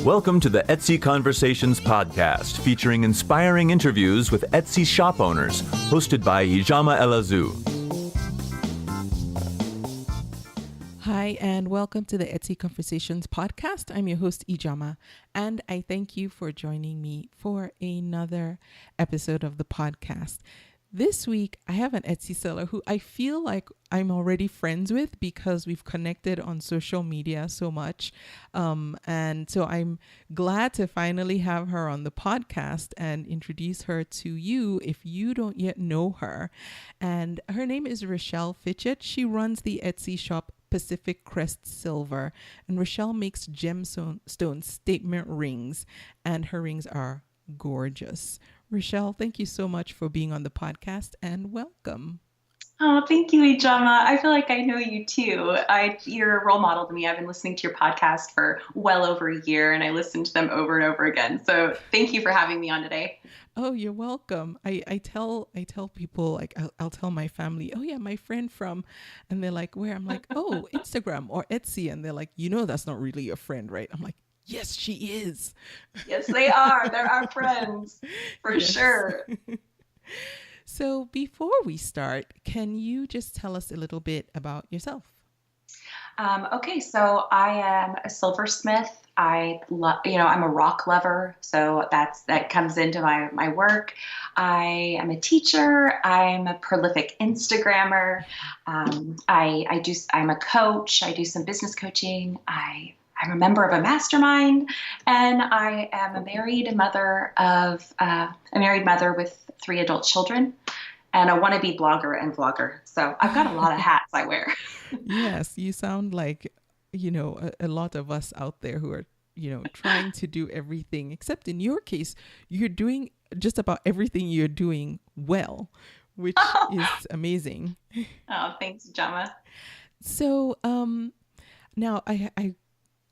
Welcome to the Etsy Conversations podcast, featuring inspiring interviews with Etsy shop owners, hosted by Ijama Elazu. Hi, and welcome to the Etsy Conversations podcast. I'm your host, Ijama, and I thank you for joining me for another episode of the podcast. This week, I have an Etsy seller who I feel like I'm already friends with because we've connected on social media so much. And so I'm glad to finally have her on the podcast and introduce her to you if you don't yet know her. And her name is Rashel Fitchett. She runs the Etsy shop Pacific Crest Silver. And Rashel makes gemstone statement rings, and her rings are gorgeous. Rashel, thank you so much for being on the podcast and welcome. Oh, thank you, Ijama. I feel like I know you too. You're a role model to me. I've been listening to your podcast for well over a year, and I listen to them over and over again. So thank you for having me on today. Oh, you're welcome. I tell people, like, I'll tell my family, oh yeah, my friend from, and they're like, where? I'm like, oh, Instagram or Etsy. And they're like, that's not really your friend, right? I'm like, yes, she is. Yes, they are. They're our friends for sure. So before we start, can you just tell us a little bit about yourself? Okay, so I am a silversmith. I'm a rock lover, so that comes into my work. I am a teacher. I'm a prolific Instagrammer. I'm a coach. I do some business coaching. I'm a member of a mastermind, and I am a married mother with 3 adult children, and a wannabe blogger and vlogger. So I've got a lot of hats I wear. Yes, you sound like, a lot of us out there who are, trying to do everything, except in your case, you're doing just about everything you're doing well, which is amazing. Oh, thanks, Jama. So now I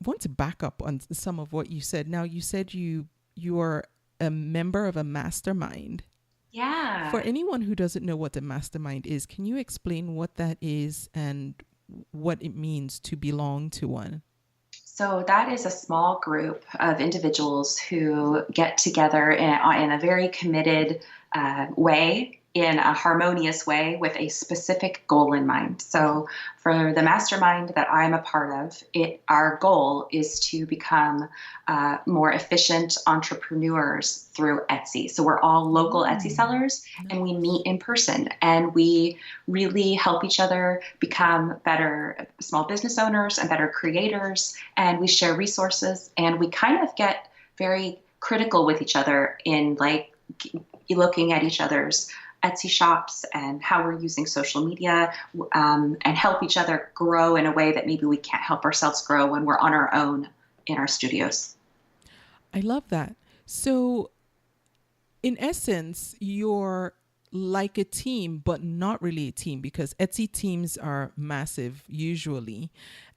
want to back up on some of what you said. Now, you said you're a member of a mastermind. Yeah. For anyone who doesn't know what a mastermind is, can you explain what that is and what it means to belong to one? So that is a small group of individuals who get together in a very committed way, in a harmonious way, with a specific goal in mind. So for the mastermind that I'm a part of, our goal is to become more efficient entrepreneurs through Etsy. So we're all local Etsy sellers, and we meet in person, and we really help each other become better small business owners and better creators, and we share resources, and we kind of get very critical with each other in looking at each other's Etsy shops and how we're using social media, and help each other grow in a way that maybe we can't help ourselves grow when we're on our own in our studios. I love that. So in essence, you're like a team, but not really a team, because Etsy teams are massive usually.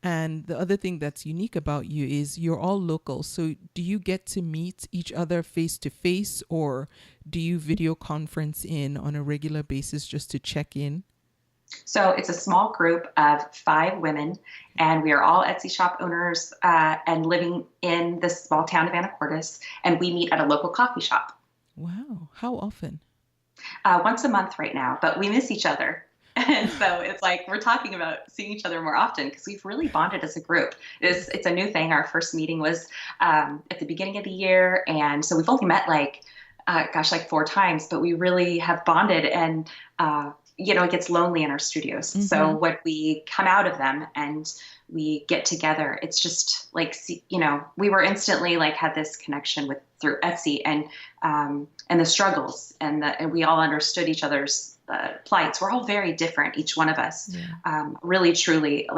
And the other thing that's unique about you is you're all local. So do you get to meet each other face to face, or do you video conference in on a regular basis just to check in? So it's a small group of 5 women, and we are all Etsy shop owners and living in this small town of Anacortes, and we meet at a local coffee shop. Wow. How often? Once a month right now, but we miss each other. And so it's like we're talking about seeing each other more often because we've really bonded as a group. It's a new thing. Our first meeting was at the beginning of the year. And so we've only met 4 times, but we really have bonded, and it gets lonely in our studios. Mm-hmm. So when we come out of them and we get together, it's just we were instantly had this connection through Etsy, and the struggles, and we all understood each other's plights. We're all very different, each one of us. Yeah. Really, truly,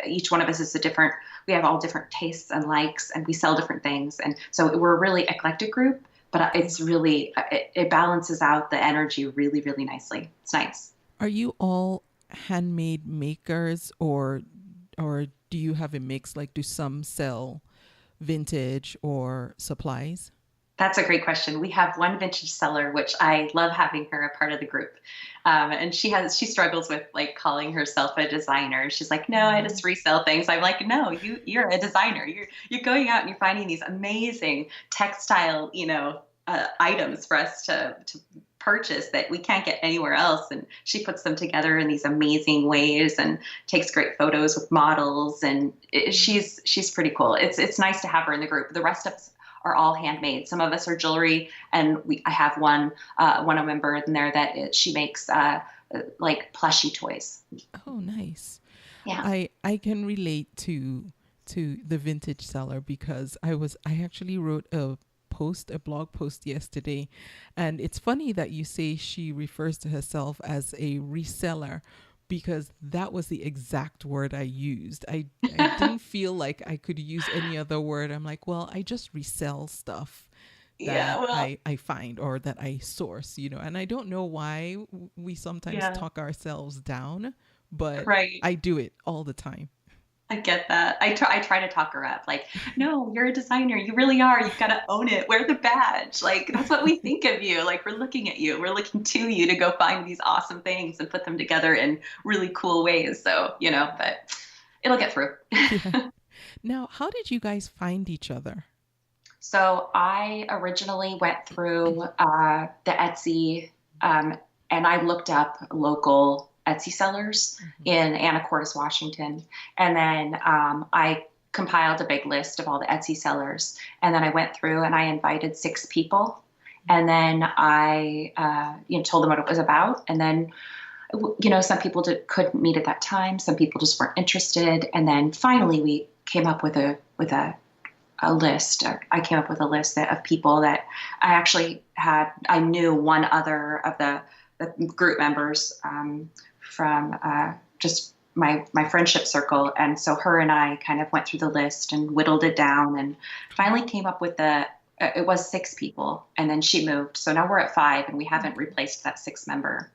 each one of us is we have all different tastes and likes, and we sell different things. And so we're a really eclectic group, but it's really, it balances out the energy really, really nicely. It's nice. Are you all handmade makers, or do you have a mix? Do some sell vintage or supplies? That's a great question. We have one vintage seller, which I love having her a part of the group. And she struggles with like calling herself a designer. She's like, no, I just resell things. I'm like, no, you're a designer. You're going out and you're finding these amazing textile, items for us to purchase that we can't get anywhere else. And she puts them together in these amazing ways and takes great photos with models. And she's pretty cool. It's nice to have her in the group. The rest of us are all handmade. Some of us are jewelry, and I have one member in there that she makes like plushy toys. Oh, nice. Yeah. I can relate to the vintage seller because I actually wrote a blog post yesterday, and it's funny that you say she refers to herself as a reseller, because that was the exact word I used. I didn't feel like I could use any other word. I'm like, well, I just resell stuff that I find or that I source, and I don't know why we sometimes talk ourselves down, but I do it all the time. I get that. I try to talk her up. Like, no, you're a designer. You really are. You've got to own it. Wear the badge. Like, that's what we think of you. Like, we're looking at you. We're looking to you to go find these awesome things and put them together in really cool ways. So, but it'll get through. Yeah. Now, how did you guys find each other? So I originally went through the Etsy, and I looked up local Etsy sellers in Anacortes, Washington. And then I compiled a big list of all the Etsy sellers. And then I went through and I invited 6 people. And then I told them what it was about. And then, some people couldn't meet at that time. Some people just weren't interested. And then finally we came up with a list. I came up with a list of people that I actually had. I knew one other of the group members from just my friendship circle. And so her and I kind of went through the list and whittled it down and finally came up with it was 6 people, and then she moved. So now we're at 5 and we haven't replaced that sixth member.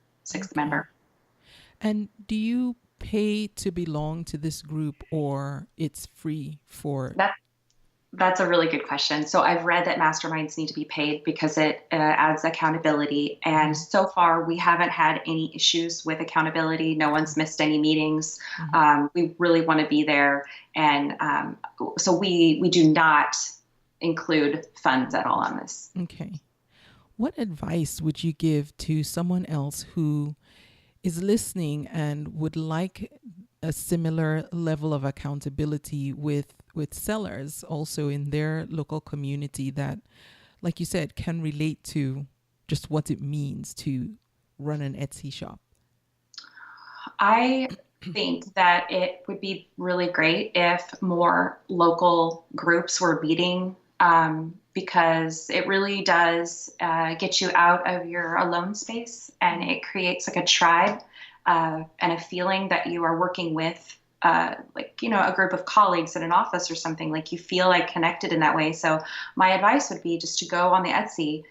And do you pay to belong to this group, or it's free for that? That's a really good question. So I've read that masterminds need to be paid because it adds accountability. And so far, we haven't had any issues with accountability. No one's missed any meetings. We really want to be there. And so we do not include funds at all on this. Okay. What advice would you give to someone else who is listening and would like a similar level of accountability with sellers also in their local community that, like you said, can relate to just what it means to run an Etsy shop? I think that it would be really great if more local groups were meeting, because it really does get you out of your alone space, and it creates like a tribe and a feeling that you are working with a group of colleagues in an office or something. Like, you feel like connected in that way. So my advice would be just to go on the Etsy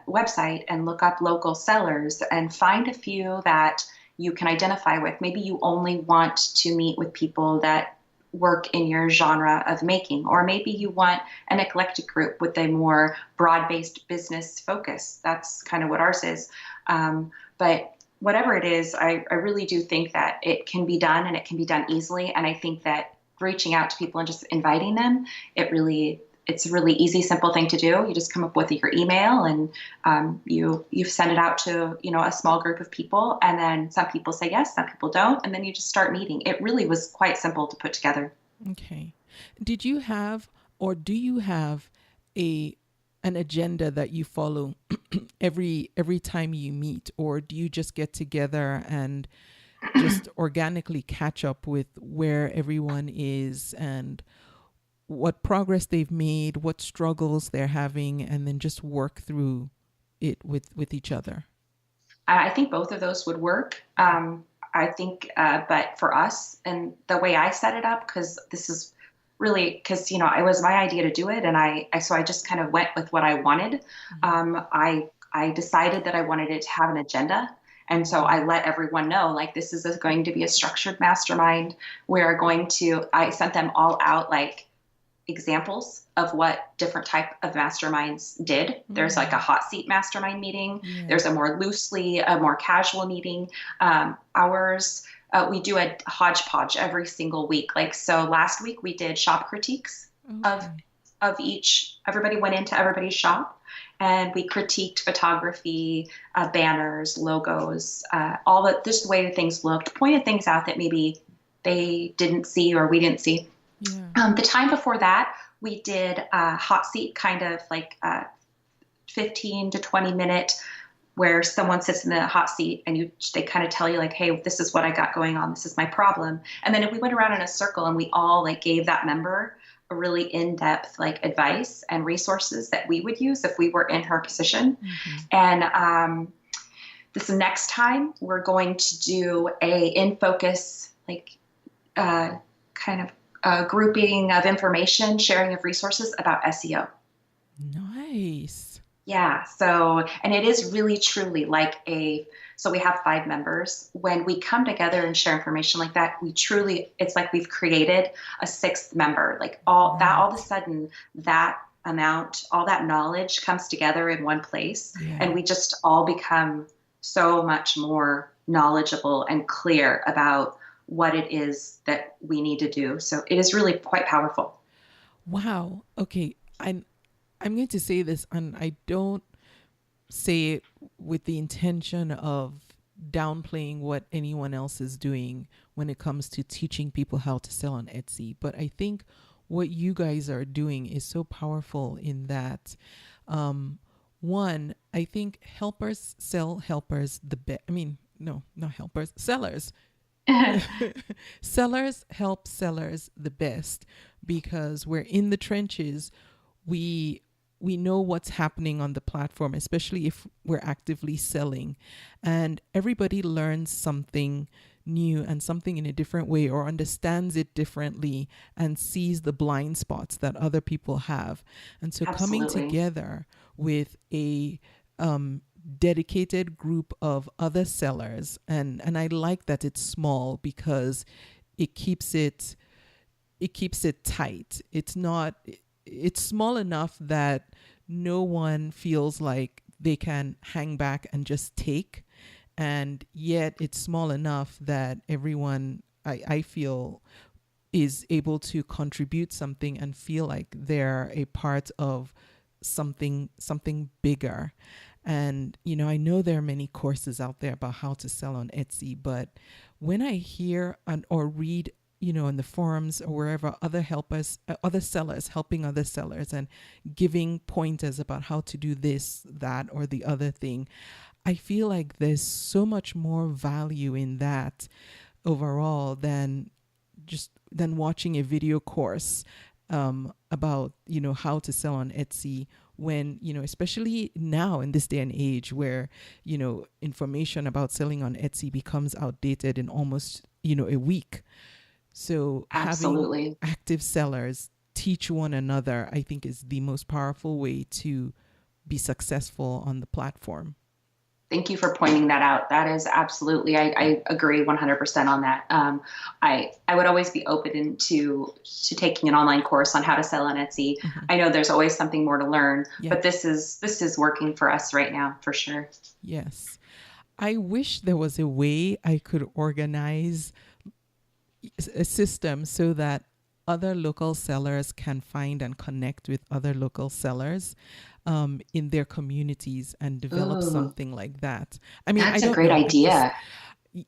website and look up local sellers and find a few that you can identify with. Maybe you only want to meet with people that work in your genre of making, or maybe you want an eclectic group with a more broad-based business focus. That's kind of what ours is. But whatever it is, I really do think that it can be done, and it can be done easily. And I think that reaching out to people and just inviting them, it's a really easy, simple thing to do. You just come up with your email and you send it out to, a small group of people. And then some people say yes, some people don't. And then you just start meeting. It really was quite simple to put together. Okay. Did you have, or do you have an agenda that you follow every time you meet, or do you just get together and just organically catch up with where everyone is and what progress they've made, what struggles they're having, and then just work through it with each other? I think both of those would work. I think, but for us, and the way I set it up, because this is really, because, it was my idea to do it. And I just kind of went with what I wanted. I decided that I wanted it to have an agenda. And so I let everyone know, like, this is going to be a structured mastermind. I sent them all out, like, examples of what different type of masterminds did. There's like a hot seat mastermind meeting. Yeah. There's a more casual meeting. Ours, we do a hodgepodge every single week. Like, so last week we did shop critiques of each. Everybody went into everybody's shop and we critiqued photography, banners, logos, all the, just the way things looked, pointed things out that maybe they didn't see or we didn't see. Yeah. The time before that, we did a hot seat, kind of like 15 to 20 minute, where someone sits in the hot seat and they kind of tell you like, hey, this is what I got going on. This is my problem. And then if we went around in a circle and we all like gave that member a really in-depth like advice and resources that we would use if we were in her position. And this next time we're going to do a in-focus, like kind of grouping of information, sharing of resources about SEO. Nice. Yeah. So, and it is really truly like so we have 5 members. When we come together and share information like that, it's like we've created a 6th member, like all of a sudden that amount, all that knowledge comes together in one place. Yeah. And we just all become so much more knowledgeable and clear about what it is that we need to do. So it is really quite powerful. Wow. Okay. I'm going to say this, and I don't say it with the intention of downplaying what anyone else is doing when it comes to teaching people how to sell on Etsy. But I think what you guys are doing is so powerful in that, one, I think helpers sell helpers the best. I mean, no, not helpers, sellers. Sellers help sellers the best because we're in the trenches. We know what's happening on the platform, especially if we're actively selling, and everybody learns something new and something in a different way, or understands it differently and sees the blind spots that other people have. And so Absolutely. Coming together with a dedicated group of other sellers, and I like that it's small because it keeps it tight. It's small enough that no one feels like they can hang back and just take, and yet it's small enough that everyone, I feel, is able to contribute something and feel like they're a part of something bigger. And, I know there are many courses out there about how to sell on Etsy, but when I hear or read, in the forums or wherever, other sellers helping other sellers and giving pointers about how to do this, that, or the other thing, I feel like there's so much more value in that overall than watching a video course about, how to sell on Etsy, when, especially now in this day and age where, information about selling on Etsy becomes outdated in almost, a week. So Absolutely. Having active sellers teach one another, I think, is the most powerful way to be successful on the platform. Thank you for pointing that out. That is absolutely, I agree 100% on that. I would always be open to taking an online course on how to sell on Etsy. Mm-hmm. I know there's always something more to learn, but this is working for us right now for sure. Yes. I wish there was a way I could organize a system so that other local sellers can find and connect with other local sellers in their communities and develop something like that. I mean, that's a great idea.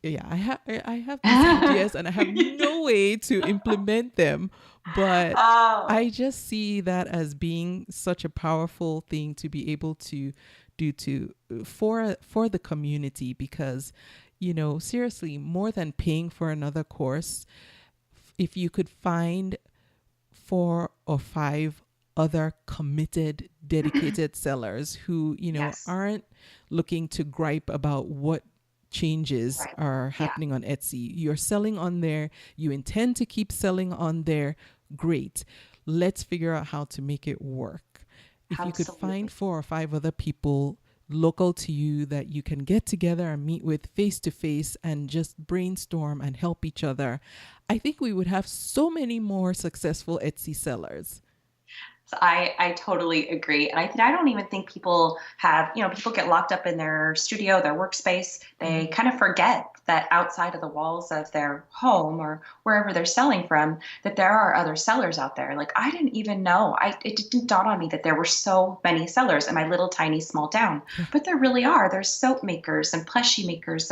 I have these ideas and I have no way to implement them, but I just see that as being such a powerful thing to be able to do for the community, because seriously, more than paying for another course, if you could find 4 or 5 other committed, dedicated sellers who, Yes. aren't looking to gripe about what changes are happening on Etsy. You're selling on there. You intend to keep selling on there. Great. Let's figure out how to make it work. If you could find 4 or 5 other people local to you that you can get together and meet with face to face and just brainstorm and help each other, I think we would have so many more successful Etsy sellers. So I totally agree. And I don't even think people have, people get locked up in their studio, their workspace. They kind of forget that outside of the walls of their home or wherever they're selling from, that there are other sellers out there. Like I didn't even know, it didn't dawn on me that there were so many sellers in my little tiny small town, but there really are. There's soap makers and plushie makers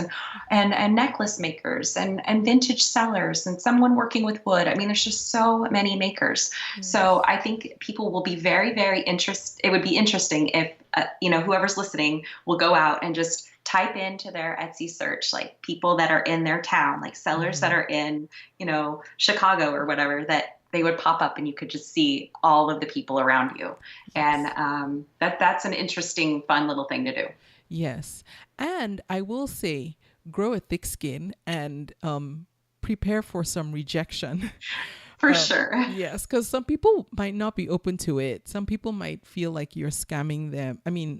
and necklace makers and vintage sellers and someone working with wood. I mean, there's just so many makers. So I think people will be very, very interested. It would be interesting if, whoever's listening will go out and just type into their Etsy search, like people that are in their town, like sellers that are in, Chicago or whatever, that they would pop up and you could just see all of the people around you. And that's an interesting, fun little thing to do. Yes. And I will say, grow a thick skin and prepare for some rejection. For sure. Yes, because some people might not be open to it. Some people might feel like you're scamming them. I mean,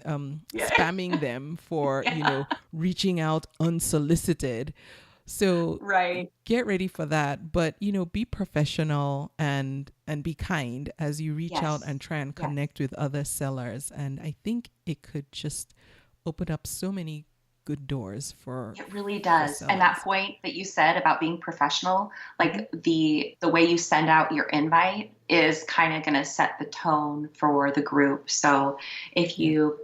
spamming them for, reaching out unsolicited. So get ready for that. But, be professional and be kind as you reach out and try and connect with other sellers. And I think it could just open up so many good doors for it really does. And that point that you said about being professional, like the way you send out your invite is kind of going to set the tone for the group. So if you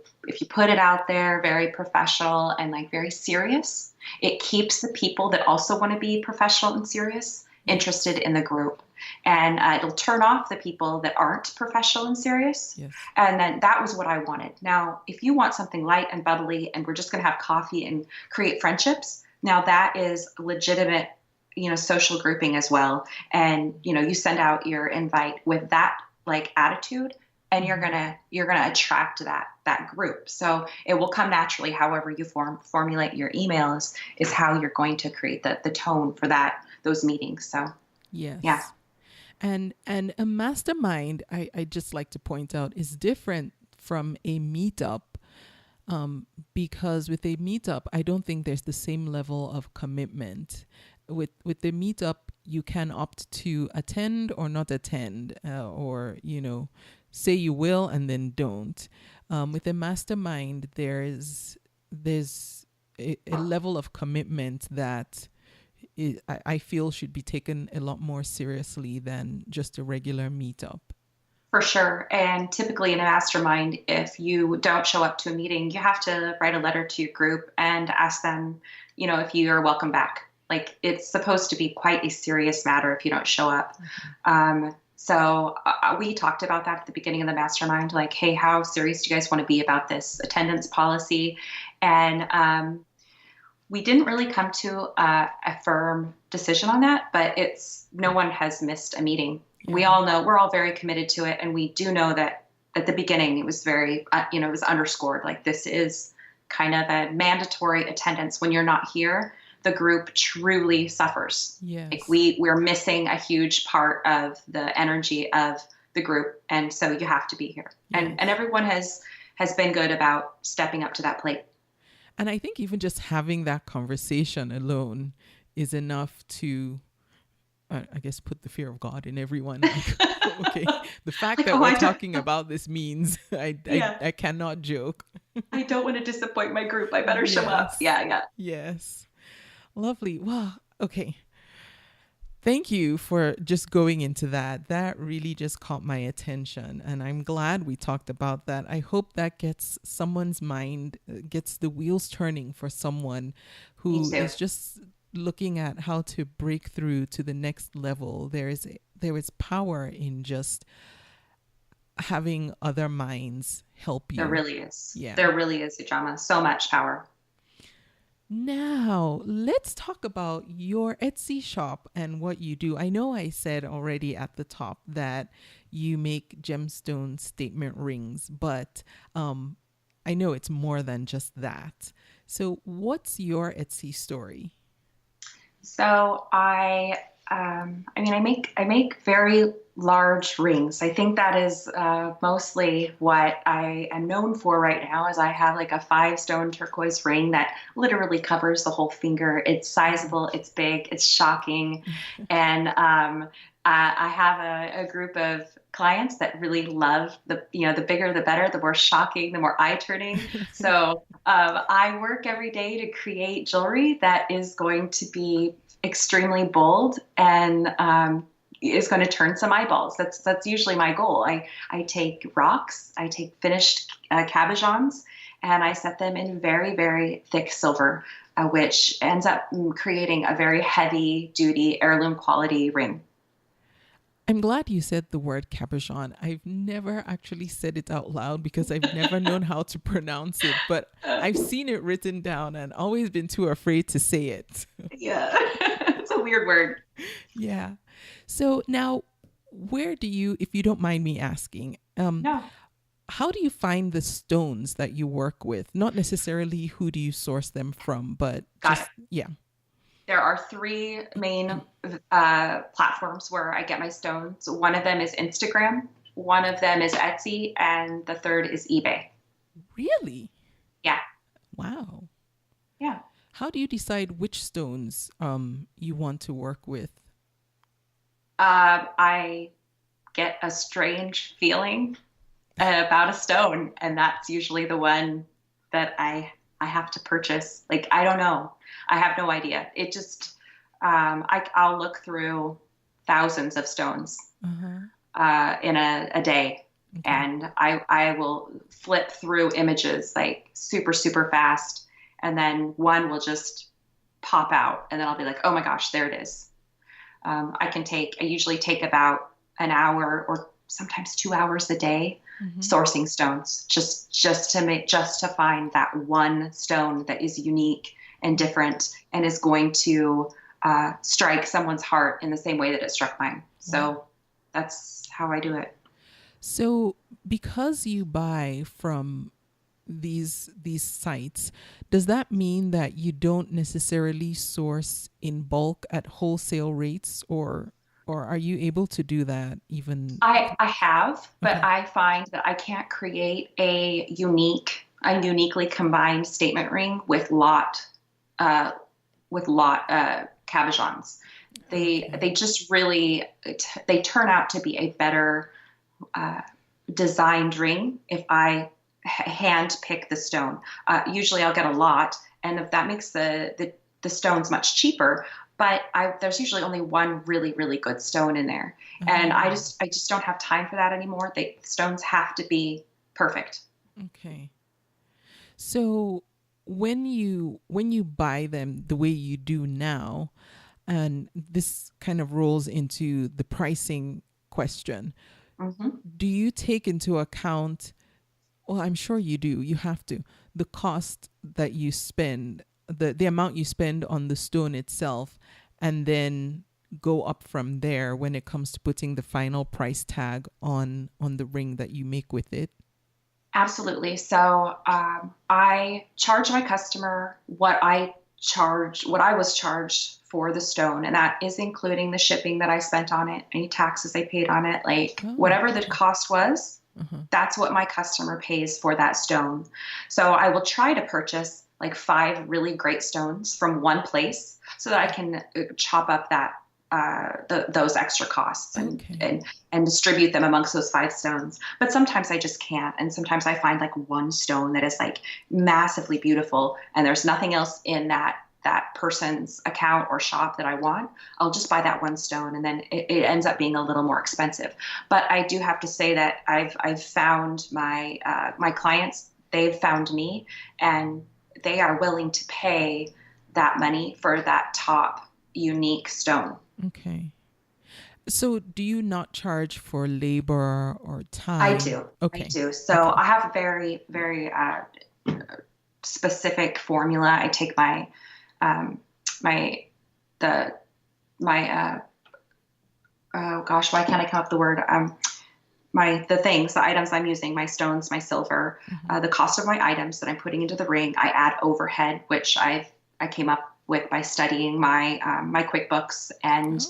put it out there very professional and like very serious, it keeps the people that also want to be professional and serious interested in the group. And it'll turn off the people that aren't professional and serious. Yes. And then that was what I wanted. Now, if you want something light and bubbly and we're just going to have coffee and create friendships, now that is legitimate, social grouping as well. And, you send out your invite with that like attitude and you're going to attract that group. So it will come naturally. However you formulate your emails is how you're going to create the tone for those meetings. So yes. Yeah. And a mastermind, I just like to point out, is different from a meetup because with a meetup, I don't think there's the same level of commitment. With the meetup, you can opt to attend or not attend or, say you will and then don't. With a mastermind, there's a level of commitment that I feel should be taken a lot more seriously than just a regular meetup. For sure. And typically in a mastermind, if you don't show up to a meeting, you have to write a letter to your group and ask them, if you are welcome back. Like it's supposed to be quite a serious matter if you don't show up. So we talked about that at the beginning of the mastermind, like, hey, how serious do you guys want to be about this attendance policy? And we didn't really come to a firm decision on that, but no one has missed a meeting. Yeah. We all know, we're all very committed to it. And we do know that at the beginning, it was very, it was underscored, like this is kind of a mandatory attendance. When you're not here, the group truly suffers. Yes. Like we're missing a huge part of the energy of the group. And so you have to be here. Yes. And everyone has been good about stepping up to that plate. And I think even just having that conversation alone is enough to, I guess, put the fear of God in everyone. Like, okay, the fact that we're talking about this means I cannot joke. I don't want to disappoint my group. I better show up. Yeah. Yes. Lovely. Wow. Okay. Thank you for just going into that. That really just caught my attention. And I'm glad we talked about that. I hope that gets someone's mind, gets the wheels turning for someone who is just looking at how to break through to the next level. There is power in just having other minds help you. There really is. Yeah. There really is, Ijama. So much power. Now, let's talk about your Etsy shop and what you do. I know I said already at the top that you make gemstone statement rings, but I know it's more than just that. So what's your Etsy story? So I make very large rings. I think that is mostly what I am known for right now, is I have like a 5-stone turquoise ring that literally covers the whole finger. It's sizable, it's big, it's shocking. And I have a group of clients that really love the bigger the better, the more shocking, the more eye-turning. So I work every day to create jewelry that is going to be extremely bold and is going to turn some eyeballs. That's usually my goal. I take rocks, I take finished cabochons, and I set them in very, very thick silver, which ends up creating a very heavy-duty heirloom quality ring. I'm glad you said the word cabochon. I've never actually said it out loud because I've never known how to pronounce it, but I've seen it written down and always been too afraid to say it. Yeah, it's a weird word. Yeah. So now, where do you, if you don't mind me asking, No. how do you find the stones that you work with? Not necessarily who do you source them from, but Got just, it. yeah. There are three main platforms where I get my stones. One of them is Instagram, one of them is Etsy, and the third is eBay. Really? Yeah. Wow. Yeah. How do you decide which stones you want to work with? I get a strange feeling about a stone, and that's usually the one that I have to purchase. Like, I don't know. I have no idea. It just, I'll look through thousands of stones in a day. Okay. And I will flip through images like super, super fast. And then one will just pop out. And then I'll be like, oh my gosh, there it is. I usually take about an hour or sometimes 2 hours a day sourcing stones just to find that one stone that is unique and different and is going to strike someone's heart in the same way that it struck mine. So that's how I do it. So because you buy from these sites, does that mean that you don't necessarily source in bulk at wholesale rates, or are you able to do that even? I have, but okay. I find that I can't create a uniquely combined statement ring with lot cabochons. They just really they turn out to be a better designed ring if I hand pick the stone. Usually I'll get a lot, and if that makes the stones much cheaper, but there's usually only one really, really good stone in there. And I just don't have time for that anymore. The stones have to be perfect. Okay. So when you buy them the way you do now, and this kind of rolls into the pricing question, do you take into account, well, I'm sure you do, you have to, the cost that you spend, the amount you spend on the stone itself, and then go up from there when it comes to putting the final price tag on the ring that you make with it? Absolutely. So I charge my customer what I was charged for the stone, and that is including the shipping that I spent on it, any taxes I paid on it, whatever the cost was. That's what my customer pays for that stone. So I will try to purchase like 5 really great stones from one place so that I can chop up that those extra costs and distribute them amongst those 5 stones. But sometimes I just can't. And sometimes I find like one stone that is like massively beautiful and there's nothing else in that person's account or shop that I want. I'll just buy that one stone, and then it ends up being a little more expensive. But I do have to say that I've found my clients, they've found me, and they are willing to pay that money for that top unique stone. Okay. So do you not charge for labor or time? I do. Okay. I do. So I have a very, very specific formula. I take my oh gosh, why can't I come up with the word? The items I'm using, my stones, my silver, the cost of my items that I'm putting into the ring. I add overhead, which I came up with by studying my QuickBooks and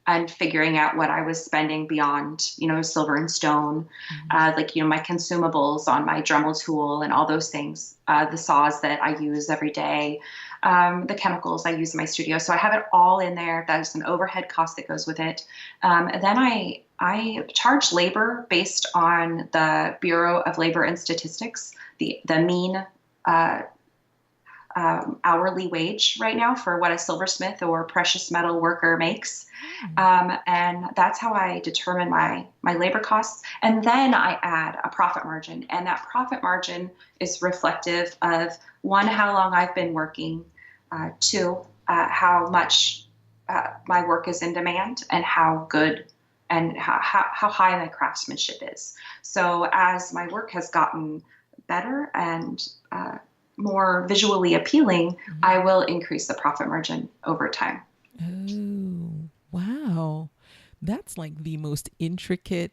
and figuring out what I was spending beyond, silver and stone, like, my consumables on my Dremel tool and all those things, the saws that I use every day, the chemicals I use in my studio. So I have it all in there. There's an overhead cost that goes with it. And then I charge labor based on the Bureau of Labor and Statistics, the mean hourly wage right now for what a silversmith or precious metal worker makes. And that's how I determine my labor costs. And then I add a profit margin. And that profit margin is reflective of, one, how long I've been working, two, how much my work is in demand, and how good and how high my craftsmanship is. So as my work has gotten better and more visually appealing, I will increase the profit margin over time. Oh, wow. That's like the most intricate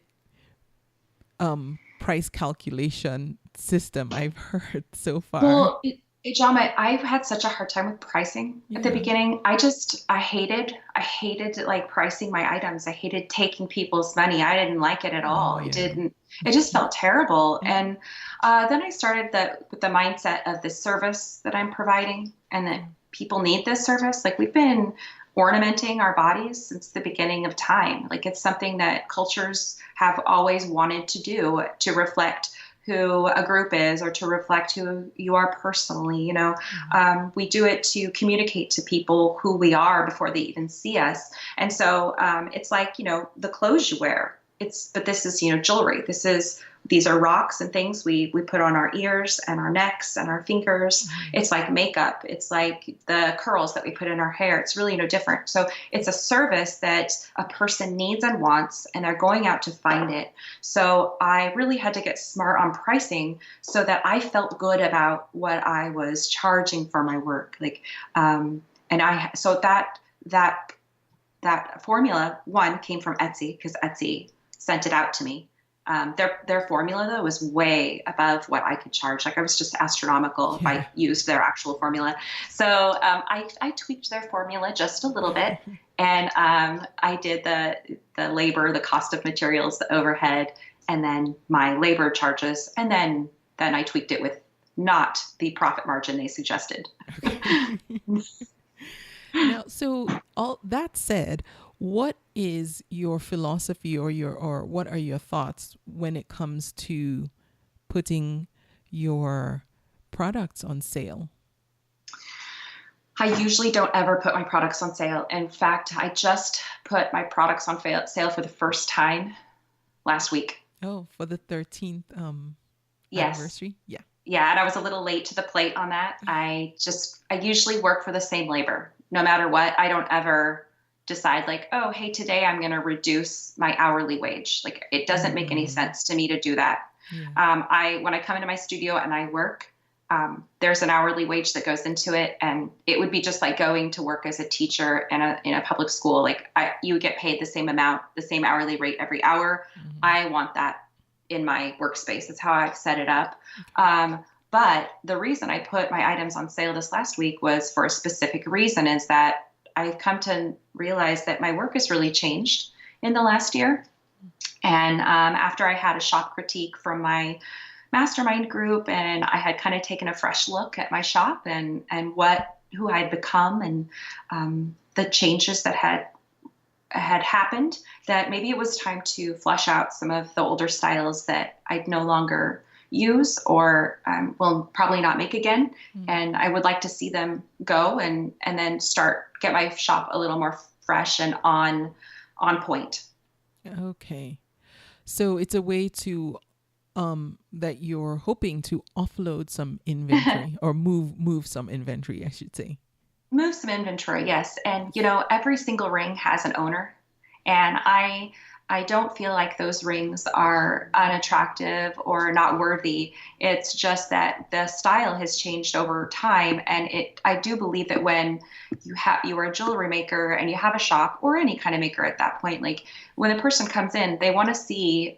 price calculation system I've heard so far. Well, Jama, I've had such a hard time with pricing at the beginning. I hated like pricing my items. I hated taking people's money. I didn't like it at all. It just felt terrible. And then I started with the mindset of the service that I'm providing, and that people need this service. Like, we've been ornamenting our bodies since the beginning of time. Like, it's something that cultures have always wanted to do, to reflect who a group is, or to reflect who you are personally. We do it to communicate to people who we are before they even see us. And so it's like, the clothes you wear. But this is, jewelry. These are rocks and things we put on our ears and our necks and our fingers. It's like makeup. It's like the curls that we put in our hair. It's really no different. So it's a service that a person needs and wants, and they're going out to find it. So I really had to get smart on pricing so that I felt good about what I was charging for my work. So that formula, one, came from Etsy, because Etsy sent it out to me. Their formula, though, was way above what I could charge. Like, I was just astronomical if I used their actual formula. So I tweaked their formula just a little bit, and I did the labor, the cost of materials, the overhead, and then my labor charges, and then I tweaked it with not the profit margin they suggested. Now, so all that said, what is your philosophy, or what are your thoughts when it comes to putting your products on sale? I usually don't ever put my products on sale. In fact, I just put my products on sale for the first time last week. Oh, for the 13th yes. anniversary? Yeah. Yeah, and I was a little late to the plate on that. I usually work for the same labor. No matter what, I don't ever decide like, oh, hey, today I'm going to reduce my hourly wage. Like, it doesn't make any sense to me to do that. Yeah. When I come into my studio and I work, there's an hourly wage that goes into it, and it would be just like going to work as a teacher in a public school. Like, you get paid the same amount, the same hourly rate every hour. I want that in my workspace. That's how I've set it up. But the reason I put my items on sale this last week was for a specific reason, is that I've come to realize that my work has really changed in the last year. And after I had a shop critique from my mastermind group, and I had kind of taken a fresh look at my shop and who I had become, and the changes that had happened, that maybe it was time to flush out some of the older styles that I'd no longer use, or will probably not make again. And I would like to see them go and then get my shop a little more fresh and on point. Okay. So it's a way to that you're hoping to offload some inventory or move some inventory, I should say. Move some inventory, yes. And every single ring has an owner, and I don't feel like those rings are unattractive or not worthy. It's just that the style has changed over time. And I do believe that when you are a jewelry maker and you have a shop, or any kind of maker at that point, like when a person comes in, they want to see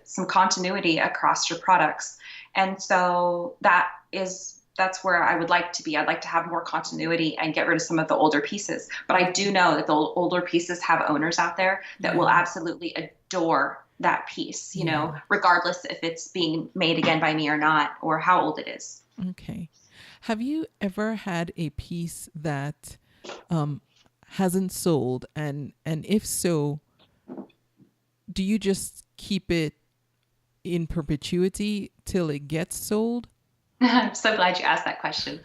some continuity across your products. And so that is that's where I would like to be. I'd like to have more continuity and get rid of some of the older pieces. But I do know that the older pieces have owners out there that will absolutely adore that piece, you know, regardless if it's being made again by me or not, or how old it is. Okay. Have you ever had a piece that hasn't sold? And if so, do you just keep it in perpetuity till it gets sold? I'm so glad you asked that question,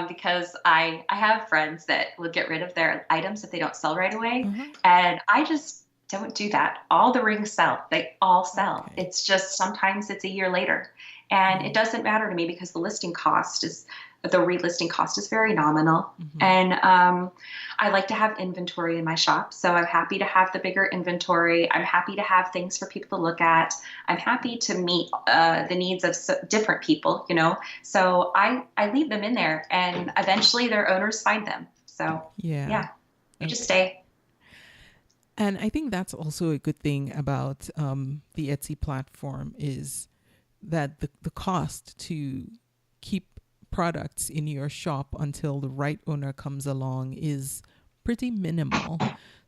because I have friends that will get rid of their items if they don't sell right away. And I just don't do that. All the rings sell. They all sell. Okay. It's just sometimes it's a year later. And it doesn't matter to me because the relisting cost is very nominal. And I like to have inventory in my shop. So I'm happy to have the bigger inventory. I'm happy to have things for people to look at. I'm happy to meet the needs of different people, you know. So I leave them in there, and eventually their owners find them. So yeah, they just stay. And I think that's also a good thing about the Etsy platform is that the cost to keep products in your shop until the right owner comes along is pretty minimal.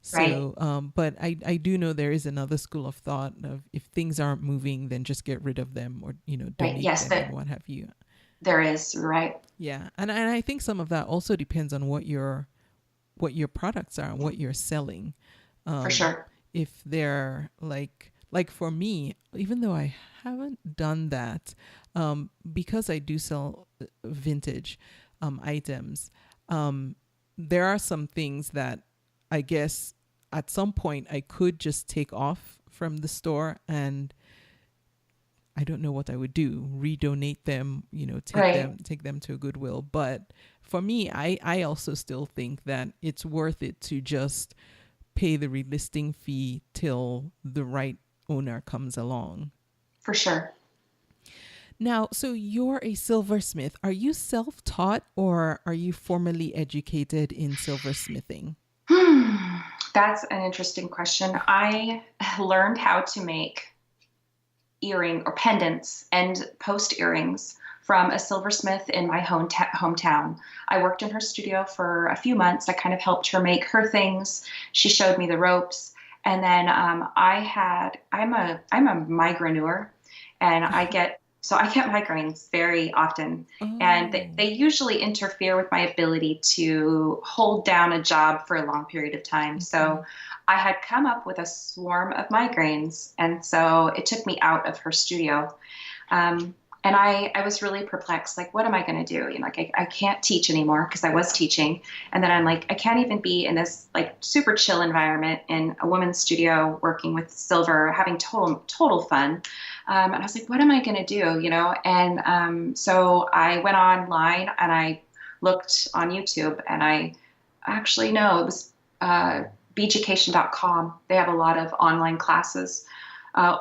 So, but I do know there is another school of thought of if things aren't moving, then just get rid of them or, you know, donate them and what have you. There is, right. Yeah. And I think some of that also depends on what your products are and what you're selling. For sure. If they're like for me, even though I haven't done that, because I do sell vintage items, there are some things that I guess at some point I could just take off from the store, and I don't know what I would do, redonate them, you know, take them to a Goodwill. But for me, I also still think that it's worth it to just pay the relisting fee till the right owner comes along. For sure. Now, so you're a silversmith. Are you self-taught or are you formally educated in silversmithing? That's an interesting question. I learned how to make earring or pendants and post earrings from a silversmith in my hometown. I worked in her studio for a few months. I kind of helped her make her things. She showed me the ropes. And then I'm a migraineur, and I get migraines very often. And they usually interfere with my ability to hold down a job for a long period of time. So I had come up with a swarm of migraines, and so it took me out of her studio. And I was really perplexed, like, what am I going to do? You know, like I can't teach anymore because I was teaching. And then I'm like, I can't even be in this like super chill environment in a woman's studio working with silver, having total fun. And I was like, what am I going to do? You know? And so I went online and I looked on YouTube, and I actually know it was beeducation.com. They have a lot of online classes,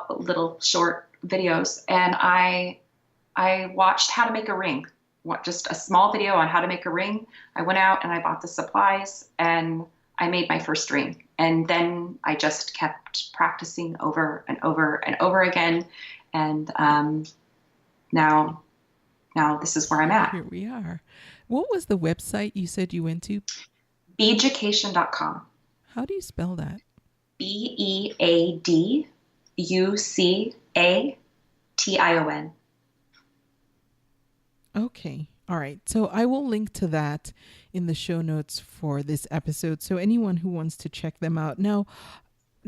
little short videos. And I watched how to make a ring, just a small video on how to make a ring. I went out and I bought the supplies and I made my first ring. And then I just kept practicing over and over and over again. And now this is where I'm at. Here we are. What was the website you said you went to? Beeducation.com. How do you spell that? BEADUCATION. Okay. All right. So I will link to that in the show notes for this episode. So anyone who wants to check them out. Now,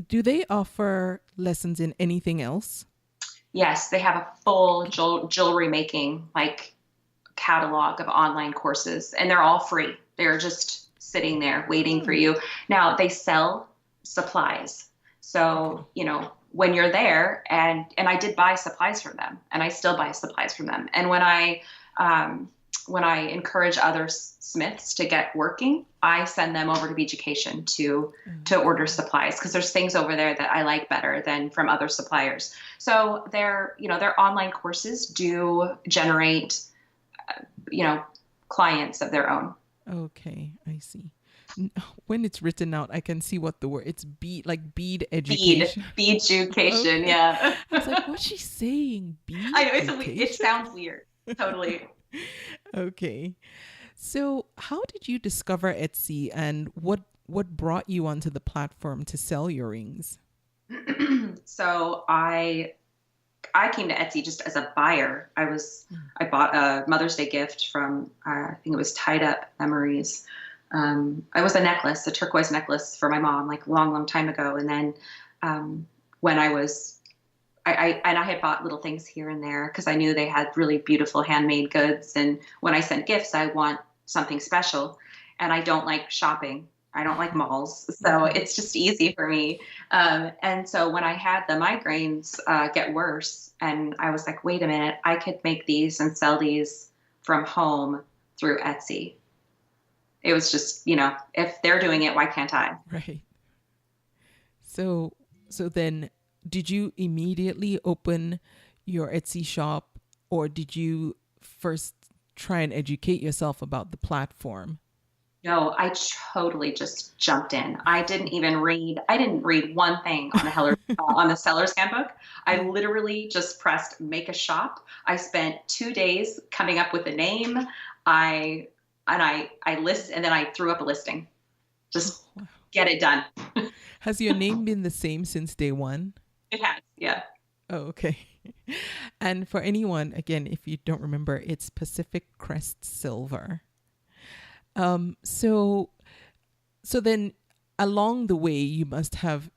do they offer lessons in anything else? Yes, they have a full jewelry making like catalog of online courses, and they're all free. They're just sitting there waiting for you. Now, they sell supplies. So, you know, when you're there, and I did buy supplies from them, and I still buy supplies from them. And when I encourage other smiths to get working, I send them over to Beeducation to order supplies, because there's things over there that I like better than from other suppliers. So their online courses do generate, clients of their own. Okay, I see. When it's written out, I can see what the word, it's bead education. Beeducation, okay. yeah. I was like, what's she saying? Bead I know, education? it sounds weird. Totally. Okay. So, how did you discover Etsy, and what brought you onto the platform to sell your rings? So I came to Etsy just as a buyer. I bought a Mother's Day gift from I think it was Tied Up Memories. It was a necklace, a turquoise necklace for my mom, like a long, long time ago. And then when I had bought little things here and there because I knew they had really beautiful handmade goods. And when I sent gifts, I want something special. And I don't like shopping. I don't like malls. So it's just easy for me. And so when I had the migraines get worse, and I was like, wait a minute, I could make these and sell these from home through Etsy. It was just, if they're doing it, why can't I? Right. So then did you immediately open your Etsy shop, or did you first try and educate yourself about the platform? No, I totally just jumped in. I didn't read one thing on on the seller's handbook. I literally just pressed make a shop. I spent 2 days coming up with a name. I and then I threw up a listing. Just get it done. Has your name been the same since day one? It has, yeah. Oh, okay. And for anyone, again, if you don't remember, it's Pacific Crest Silver. So then along the way, you must have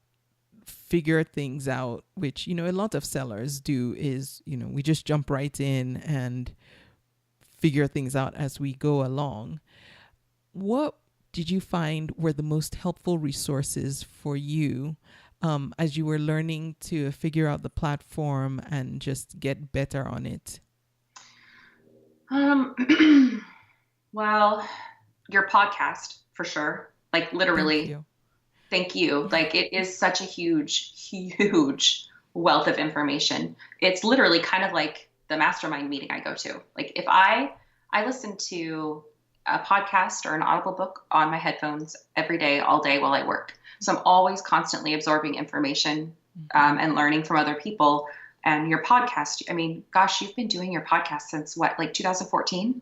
figured things out, which, a lot of sellers do is, we just jump right in and figure things out as we go along. What did you find were the most helpful resources for you as you were learning to figure out the platform and just get better on it? Well, your podcast for sure. Like literally, thank you. Like it is such a huge, huge wealth of information. It's literally kind of like the mastermind meeting I go to. Like if I listen to a podcast or an Audible book on my headphones every day, all day while I work. So I'm always constantly absorbing information and learning from other people. And your podcast, I mean, gosh, you've been doing your podcast since what, like 2014?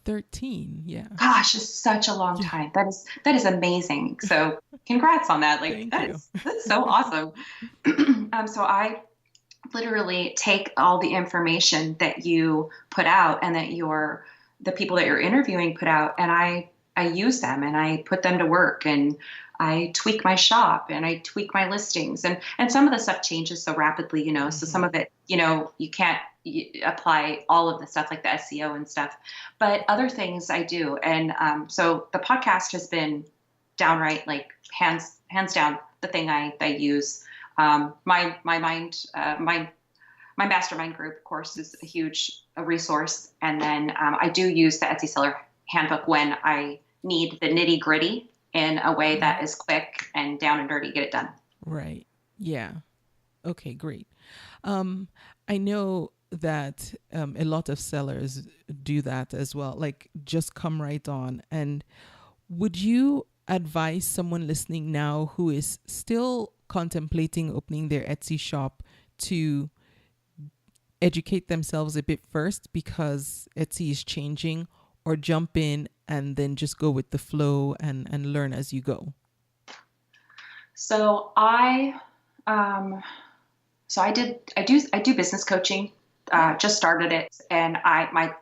13, yeah. Gosh, it's such a long time. That is amazing. So congrats on that. Like that's so awesome. So I literally take all the information that you put out and that the people that you're interviewing put out, and I use them and I put them to work, and I tweak my shop and I tweak my listings, and some of the stuff changes so rapidly, so some of it, you can't apply all of the stuff like the SEO and stuff, but other things I do. And so the podcast has been downright, like hands down, the thing I use. My mastermind group, of course, is a huge resource. And then I do use the Etsy Seller Handbook when I need the nitty gritty in a way that is quick and down and dirty, get it done. Right. Yeah. Okay, great. I know that a lot of sellers do that as well, like just come right on. And would you advise someone listening now who is still contemplating opening their Etsy shop to educate themselves a bit first because Etsy is changing, or jump in and then just go with the flow and learn as you go? So I do business coaching. Just started it, and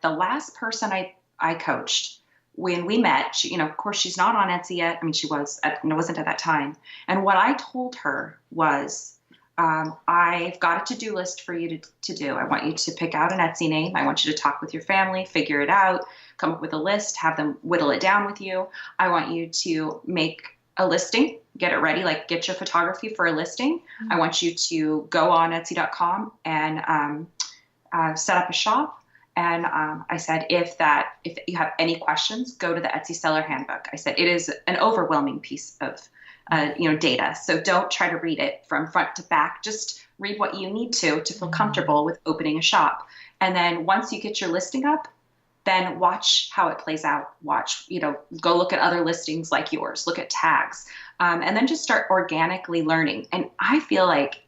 the last person I coached when we met, she, of course she's not on Etsy yet. I mean, she wasn't at that time. And what I told her was, I've got a to-do list for you to do. I want you to pick out an Etsy name. I want you to talk with your family, figure it out, come up with a list, have them whittle it down with you. I want you to make a listing, get it ready, like get your photography for a listing. Mm-hmm. I want you to go on Etsy.com and set up a shop. And I said, if you have any questions, go to the Etsy Seller Handbook. I said, it is an overwhelming piece of data. So don't try to read it from front to back. Just read what you need to feel comfortable with opening a shop. And then once you get your listing up, then watch how it plays out. Go look at other listings like yours, look at tags, and then just start organically learning. And I feel like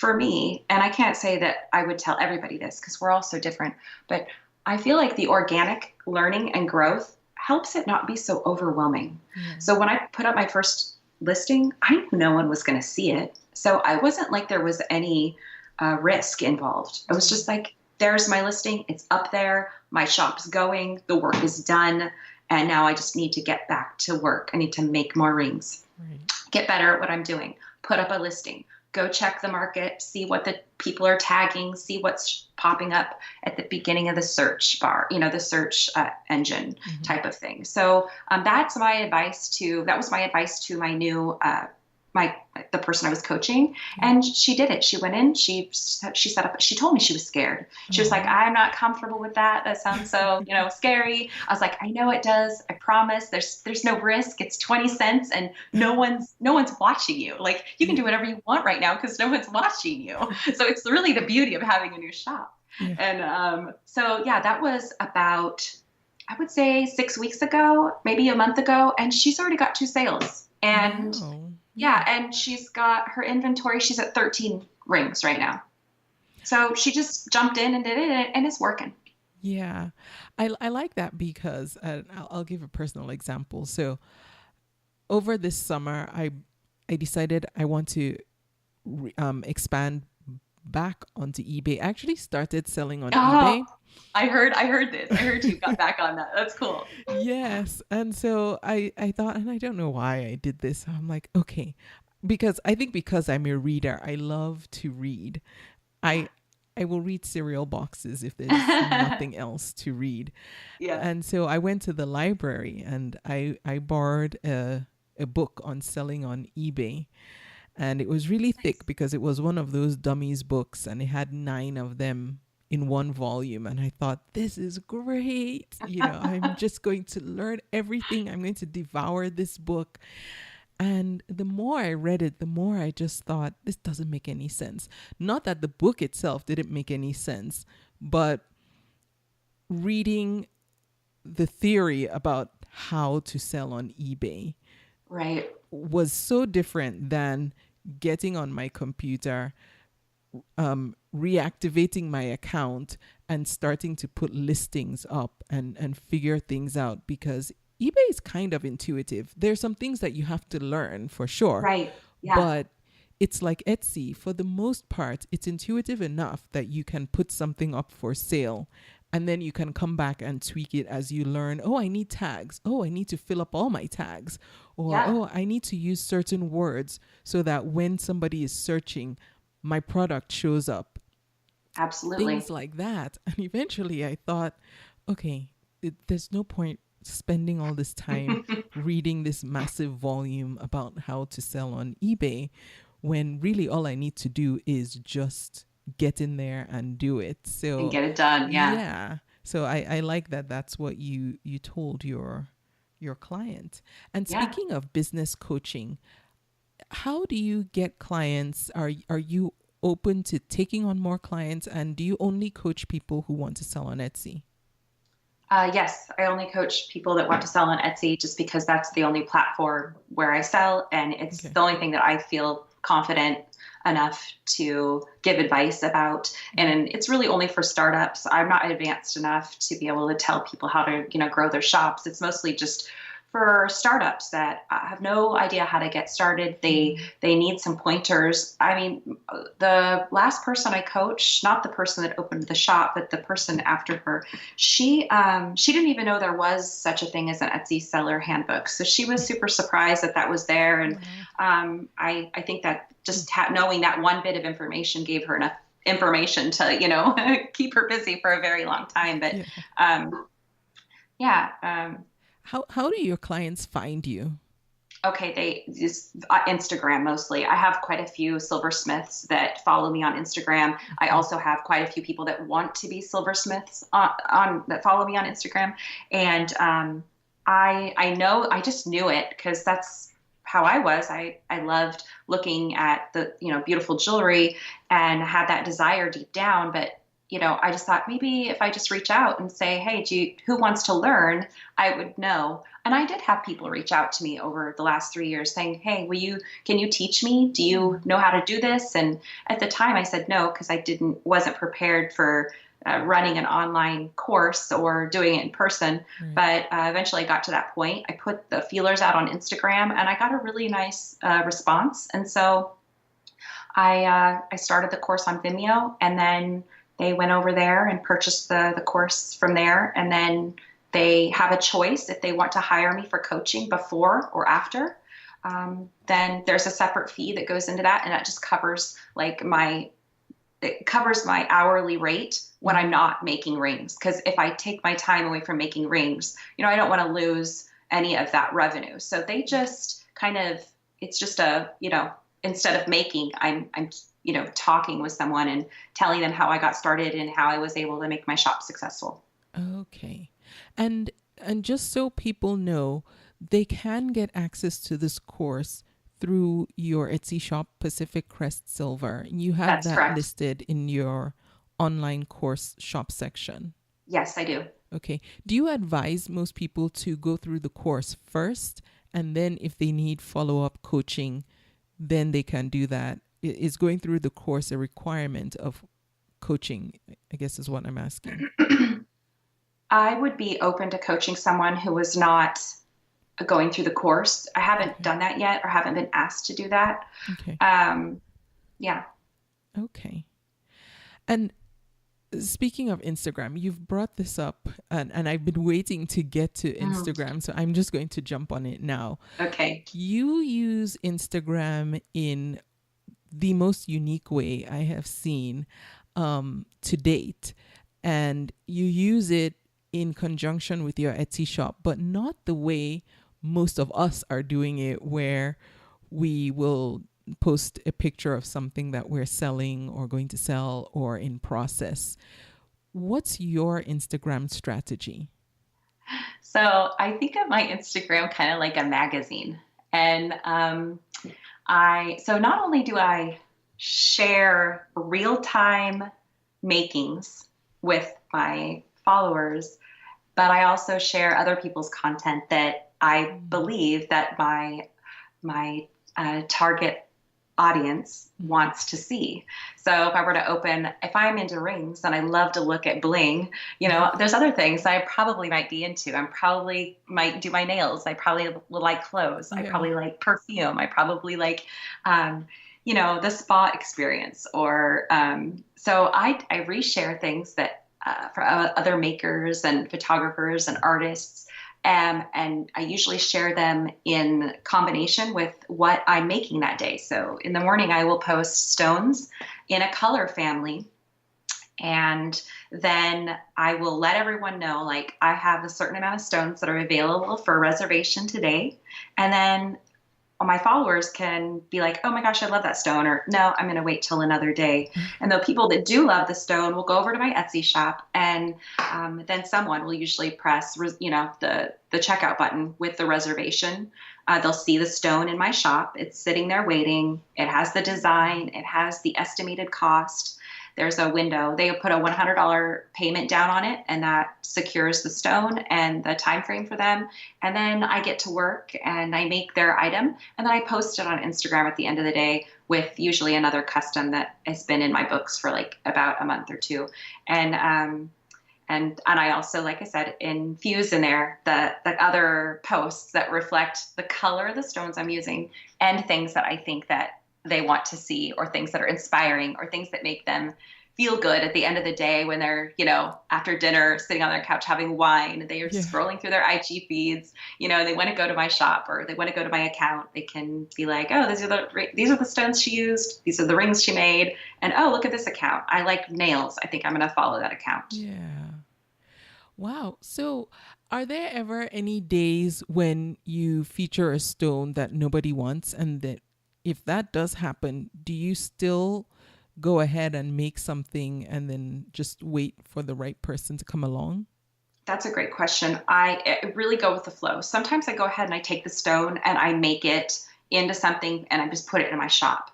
for me, and I can't say that I would tell everybody this because we're all so different, but I feel like the organic learning and growth helps it not be so overwhelming. So when I put up my first listing, I knew no one was going to see it. So I wasn't like there was any risk involved. I was just like, there's my listing. It's up there. My shop's going. The work is done. And now I just need to get back to work. I need to make more rings, get better at what I'm doing, put up a listing, go check the market, see what the people are tagging, see what's popping up at the beginning of the search bar, the search engine type of thing. So that was my advice to my new, the person I was coaching, and she did it. She went in, she set up, she told me she was scared. She was like, I'm not comfortable with that. That sounds so, scary. I was like, I know it does. I promise there's no risk. It's 20 cents and no one's watching you. Like, you can do whatever you want right now because no one's watching you. So it's really the beauty of having a new shop. And so that was about, I would say 6 weeks ago, maybe a month ago. And she's already got 2 sales. And and she's got her inventory. She's at 13 rings right now. So she just jumped in and did it, and it's working. Yeah, I like that because I'll give a personal example. So over this summer, I decided I want to expand back onto eBay. I actually started selling on eBay. I heard this. I heard you got back on that. That's cool. Yes. And so I thought, and I don't know why I did this. I'm like, okay, because I'm a reader. I love to read. I will read cereal boxes if there's nothing else to read. Yeah. And so I went to the library and I borrowed a book on selling on eBay. And it was really thick because it was one of those dummies books, and it had 9 of them in one volume. And I thought, this is great. I'm just going to learn everything. I'm going to devour this book. And the more I read it, the more I just thought, this doesn't make any sense. Not that the book itself didn't make any sense, but reading the theory about how to sell on eBay was so different than getting on my computer, reactivating my account and starting to put listings up and figure things out, because eBay is kind of intuitive. There's some things that you have to learn for sure. Right. Yeah. But it's like Etsy. For the most part, it's intuitive enough that you can put something up for sale, and then you can come back and tweak it as you learn. Oh, I need tags. Oh, I need to fill up all my tags. Or, oh, I need to use certain words so that when somebody is searching, my product shows up. Absolutely. Things like that. And eventually I thought, okay, there's no point spending all this time reading this massive volume about how to sell on eBay when really all I need to do is just get in there and do it. So and get it done. Yeah. Yeah. So I like that. That's what you told your client. And speaking of business coaching, how do you get clients? Are you open to taking on more clients? And do you only coach people who want to sell on Etsy? Yes, I only coach people that want to sell on Etsy just because that's the only platform where I sell. And it's the only thing that I feel confident enough to give advice about. And it's really only for startups. I'm not advanced enough to be able to tell people how to, grow their shops. It's mostly just for startups that have no idea how to get started. They need some pointers. I mean, the last person I coached, not the person that opened the shop, but the person after her, she didn't even know there was such a thing as an Etsy seller handbook. So she was super surprised that was there. And I think that just knowing that one bit of information gave her enough information to, keep her busy for a very long time. But How do your clients find you? Okay, they just Instagram mostly. I have quite a few silversmiths that follow me on Instagram. I also have quite a few people that want to be silversmiths that follow me on Instagram. And I just knew it because that's how I was. I loved looking at the beautiful jewelry and had that desire deep down, but I just thought maybe if I just reach out and say, hey, who wants to learn? I would know. And I did have people reach out to me over the last 3 years saying, hey, can you teach me? Do you know how to do this? And at the time I said no, because I wasn't prepared for running an online course or doing it in person. Right. But eventually I got to that point. I put the feelers out on Instagram and I got a really nice response. And so I started the course on Vimeo, and then they went over there and purchased the course from there. And then they have a choice if they want to hire me for coaching before or after. Then there's a separate fee that goes into that, and that just covers my hourly rate when I'm not making rings. Because if I take my time away from making rings, I don't want to lose any of that revenue. So they just it's just instead of making, I'm talking with someone and telling them how I got started and how I was able to make my shop successful. Okay. And just so people know, they can get access to this course through your Etsy shop, Pacific Crest Silver. You have That's that correct. listed in your online course shop section. Yes, I do. Okay. Do you advise most people to go through the course first, and then if they need follow-up coaching, then they can do that? Is going through the course a requirement of coaching, I guess is what I'm asking. I would be open to coaching someone who was not going through the course. I haven't done that yet, or haven't been asked to do that. Okay. Yeah. Okay. And speaking of Instagram, you've brought this up, and I've been waiting to get to Instagram, so I'm just going to jump on it now. Okay. You use Instagram in the most unique way I have seen to date, and you use it in conjunction with your Etsy shop, but not the way most of us are doing it, where we will post a picture of something that we're selling or going to sell or in process. What's your Instagram strategy? So I think of my Instagram kind of like a magazine. And so not only do I share real-time makings with my followers, but I also share other people's content that I believe that my target audience wants to see. So if I'm into rings and I love to look at bling, there's other things I probably might be into. I probably might do my nails. I probably like clothes. Yeah. I probably like perfume. I probably like, the spa experience. Or so I reshare things that for other makers and photographers and artists. And I usually share them in combination with what I'm making that day. So in the morning, I will post stones in a color family. And then I will let everyone know, I have a certain amount of stones that are available for reservation today. And then my followers can be like, oh my gosh, I love that stone, or no, I'm going to wait till another day. And the people that do love the stone will go over to my Etsy shop, and then someone will usually press, the checkout button with the reservation. They'll see the stone in my shop. It's sitting there waiting. It has the design. It has the estimated cost. There's a window. They put a $100 payment down on it, and that secures the stone and the time frame for them. And then I get to work and I make their item, and then I post it on Instagram at the end of the day with usually another custom that has been in my books for about a month or two. And I also, like I said, infuse in there the other posts that reflect the color of the stones I'm using and things that I think that they want to see, or things that are inspiring, or things that make them feel good at the end of the day when they're, after dinner, sitting on their couch having wine, they are scrolling through their IG feeds, they want to go to my shop, or they want to go to my account. They can be like, oh, these are the stones she used. These are the rings she made. And, oh, look at this account. I like nails. I think I'm going to follow that account. Yeah. Wow. So are there ever any days when you feature a stone that nobody wants, and that if that does happen, do you still go ahead and make something and then just wait for the right person to come along? That's a great question. I really go with the flow. Sometimes I go ahead and I take the stone and I make it into something and I just put it in my shop.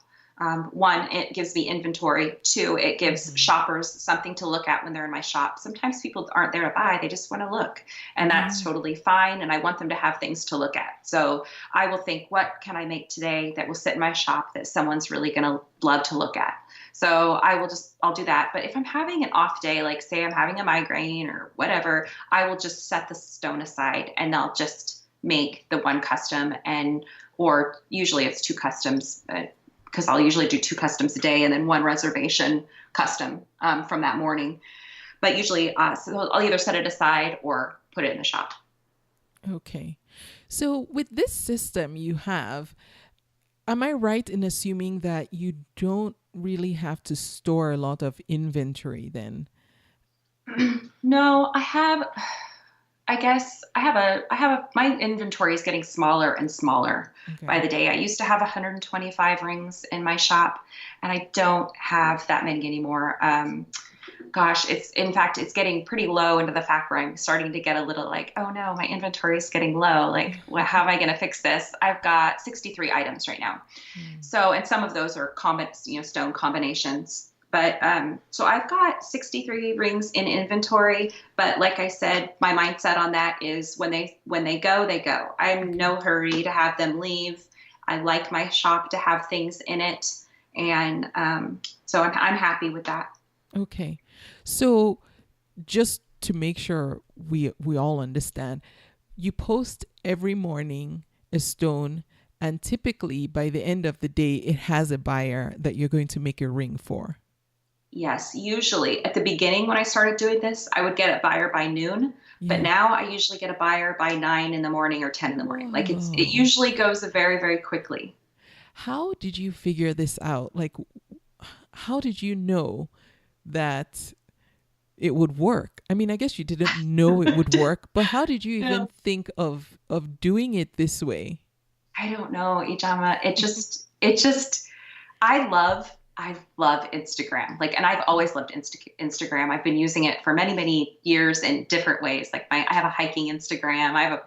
One, it gives me inventory. Two, it gives shoppers something to look at when they're in my shop. Sometimes people aren't there to buy, they just want to look, and that's totally fine. And I want them to have things to look at. So I will think, what can I make today that will sit in my shop that someone's really going to love to look at? So I'll do that. But if I'm having an off day, like say I'm having a migraine or whatever, I will just set the stone aside and I'll just make the one custom, or usually it's two customs, because I'll usually do two customs a day and then one reservation custom from that morning. But usually so I'll either set it aside or put it in the shop. Okay. So with this system you have, am I right in assuming that you don't really have to store a lot of inventory then? No, my inventory is getting smaller and smaller by the day. I used to have 125 rings in my shop, and I don't have that many anymore. It's getting pretty low into the fact where I'm starting to get a little like, oh no, my inventory is getting low. Like, how am I going to fix this? I've got 63 items right now. So, and some of those are stone combinations. But so I've got 63 rings in inventory. But like I said, my mindset on that is when they go, they go. I'm in no hurry to have them leave. I like my shop to have things in it, and so I'm happy with that. Okay, so just to make sure we all understand, you post every morning a stone, and typically by the end of the day, it has a buyer that you're going to make a ring for. Yes, usually at the beginning when I started doing this, I would get a buyer by noon, but now I usually get a buyer by 9 in the morning or 10 in the morning. Like it usually goes very, very quickly. How did you figure this out? Like, how did you know that it would work? I mean, I guess you didn't know it would work, but how did you even think of doing it this way? I don't know, Ijama. I love Instagram. Like, and I've always loved Instagram. I've been using it for many, many years in different ways. Like I have a hiking Instagram. I have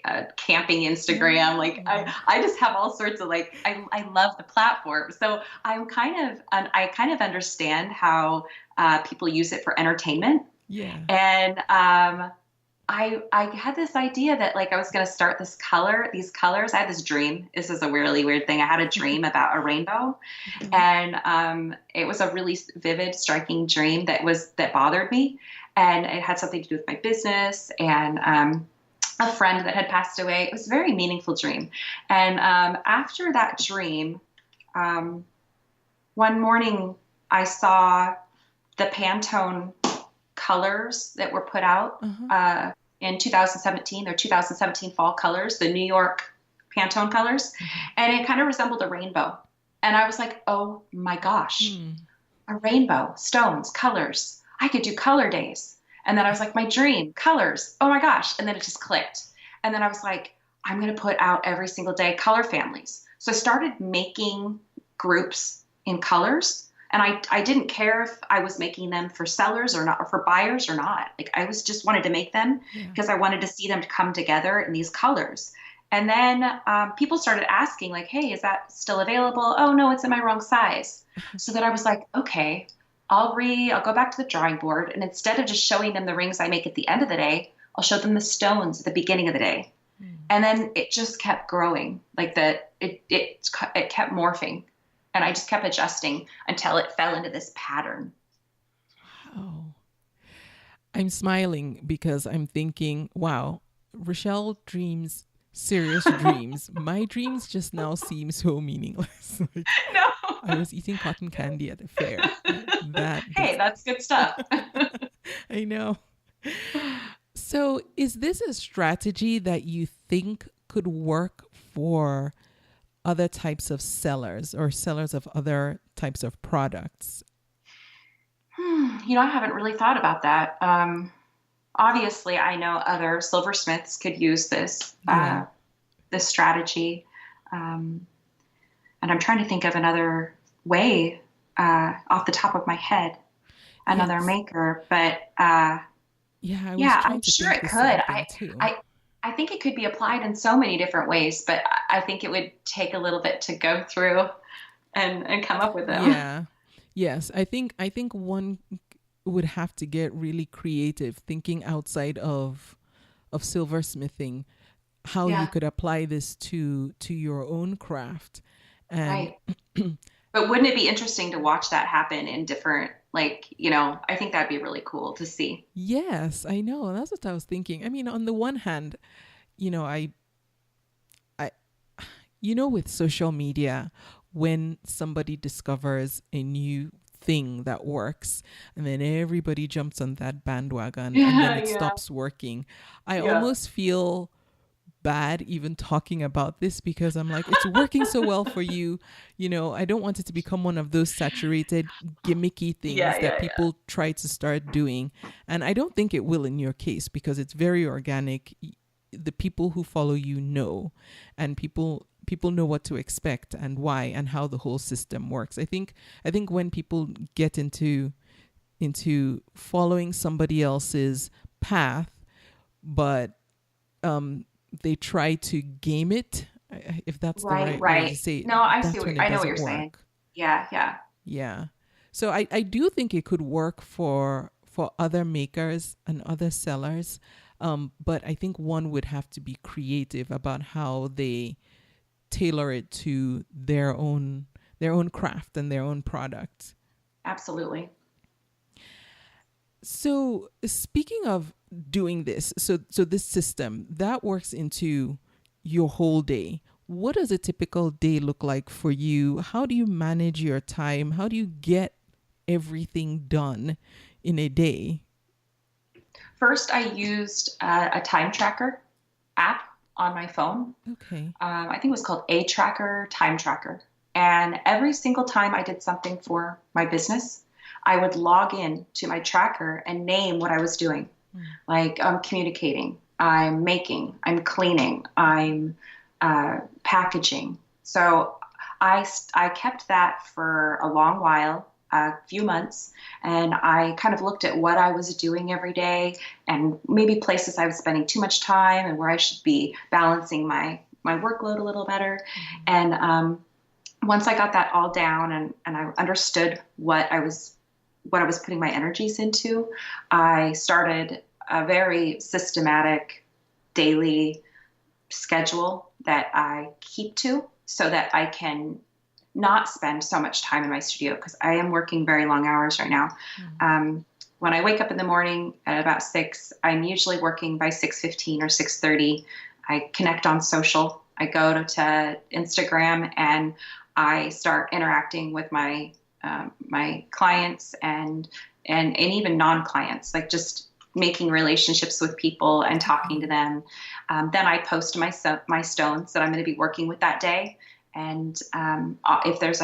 a camping Instagram. Like I just have all sorts of I love the platform. So I kind of understand how people use it for entertainment. Yeah. And I had this idea that I was going to start these colors. I had this dream. This is a really weird thing. I had a dream about a rainbow, and it was a really vivid, striking dream that bothered me, and it had something to do with my business and a friend that had passed away. It was a very meaningful dream, and after that dream, one morning I saw the Pantone colors that were put out in 2017. They're 2017 fall colors, the New York Pantone colors, and it kind of resembled a rainbow. And I was like, oh my gosh, a rainbow, stones, colors. I could do color days. And then I was like, my dream, colors. Oh my gosh. And then it just clicked. And then I was like, I'm going to put out every single day color families. So I started making groups in colors. And I didn't care if I was making them for sellers or not, or for buyers or not. Like I just wanted to make them because I wanted to see them come together in these colors. And then people started asking like, hey, is that still available? Oh no, it's in my wrong size. So then I was like, okay, I'll go back to the drawing board. And instead of just showing them the rings I make at the end of the day, I'll show them the stones at the beginning of the day. And then it just kept growing it kept morphing. And I just kept adjusting until it fell into this pattern. Wow. I'm smiling because I'm thinking, wow, Rashel dreams serious dreams. My dreams just now seem so meaningless. No. I was eating cotton candy at a fair. That's good stuff. I know. So is this a strategy that you think could work for other types of sellers or sellers of other types of products? I haven't really thought about that. Obviously, I know other silversmiths could use this strategy. And I'm trying to think of another way off the top of my head, another maker. But I'm sure it could. I think it could be applied in so many different ways, but I think it would take a little bit to go through and come up with them. Yeah. Yes. I think one would have to get really creative, thinking outside of silversmithing, how you Yeah, could apply this to your own craft. And right. But wouldn't it be interesting to watch that happen in different, like, I think that'd be really cool to see. yes, I know. That's what I was thinking. I mean, on the one hand, you know, I with social media, when somebody discovers a new thing that works and then everybody jumps on that bandwagon and then Yeah, it yeah, stops working, I yeah. almost feel bad even talking about this because I'm like, it's working so well for you. I don't want it to become one of those saturated, gimmicky Yeah, things that yeah, yeah. people try to start doing. And I don't think it will in your case because it's very organic. The people who follow you know, and people know what to expect and why and how the whole system works. I think when people get into following somebody else's path, but um, they try to game it, if that's the Right, right way to right. say it, No, that's when it I know what you're doesn't saying. work. Yeah, yeah. Yeah. So I do think it could work for other makers and other sellers. But I think one would have to be creative about how they tailor it to their own craft and their own product. Absolutely. So speaking of doing this, so this system that works into your whole day. What does a typical day look like for you? How do you manage your time? How do you get everything done in a day? First, I used a time tracker app on my phone. Okay. I think it was called A Tracker Time Tracker. And every single time I did something for my business, I would log in to my tracker and name what I was doing. Mm. Like I'm communicating, I'm making, I'm cleaning, I'm packaging. So I kept that for a long while, a few months, and I kind of looked at what I was doing every day and maybe places I was spending too much time and where I should be balancing my workload a little better. And once I got that all down and I understood what I was putting my energies into, I started a very systematic daily schedule that I keep to so that I can not spend so much time in my studio because I am working very long hours right now. Mm. When I wake up in the morning at about 6, I'm usually working by 6:15 or 6:30. I connect on social. I go to Instagram and I start interacting with my clients and even non-clients, like just making relationships with people and talking to them. Then I post my stones that I'm going to be working with that day, and if there's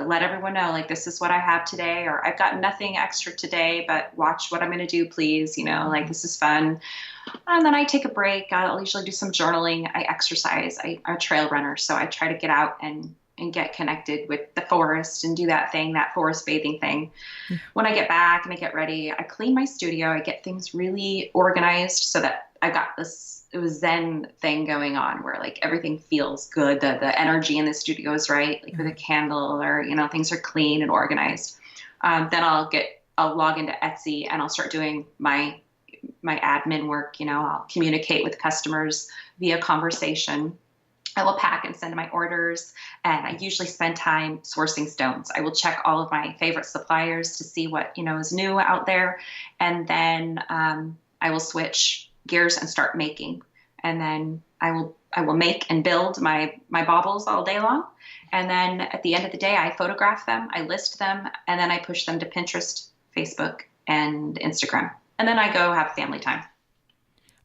let everyone know like this is what I have today, or I've got nothing extra today, but watch what I'm going to do, please. Like this is fun. And then I take a break. I'll usually do some journaling. I exercise. I'm a trail runner, so I try to get out and get connected with the forest and do that forest bathing thing. Yeah. When I get back and I get ready, I clean my studio. I get things really organized so that I got this Zen thing going on where like everything feels good. The energy in the studio is right, like with a candle or, things are clean and organized. Then I'll log into Etsy and I'll start doing my admin work. I'll communicate with customers via conversation. I will pack and send my orders, and I usually spend time sourcing stones. I will check all of my favorite suppliers to see what is new out there, and then I will switch gears and start making. And then I will make and build my baubles all day long, and then at the end of the day, I photograph them, I list them, and then I push them to Pinterest, Facebook, and Instagram, and then I go have family time.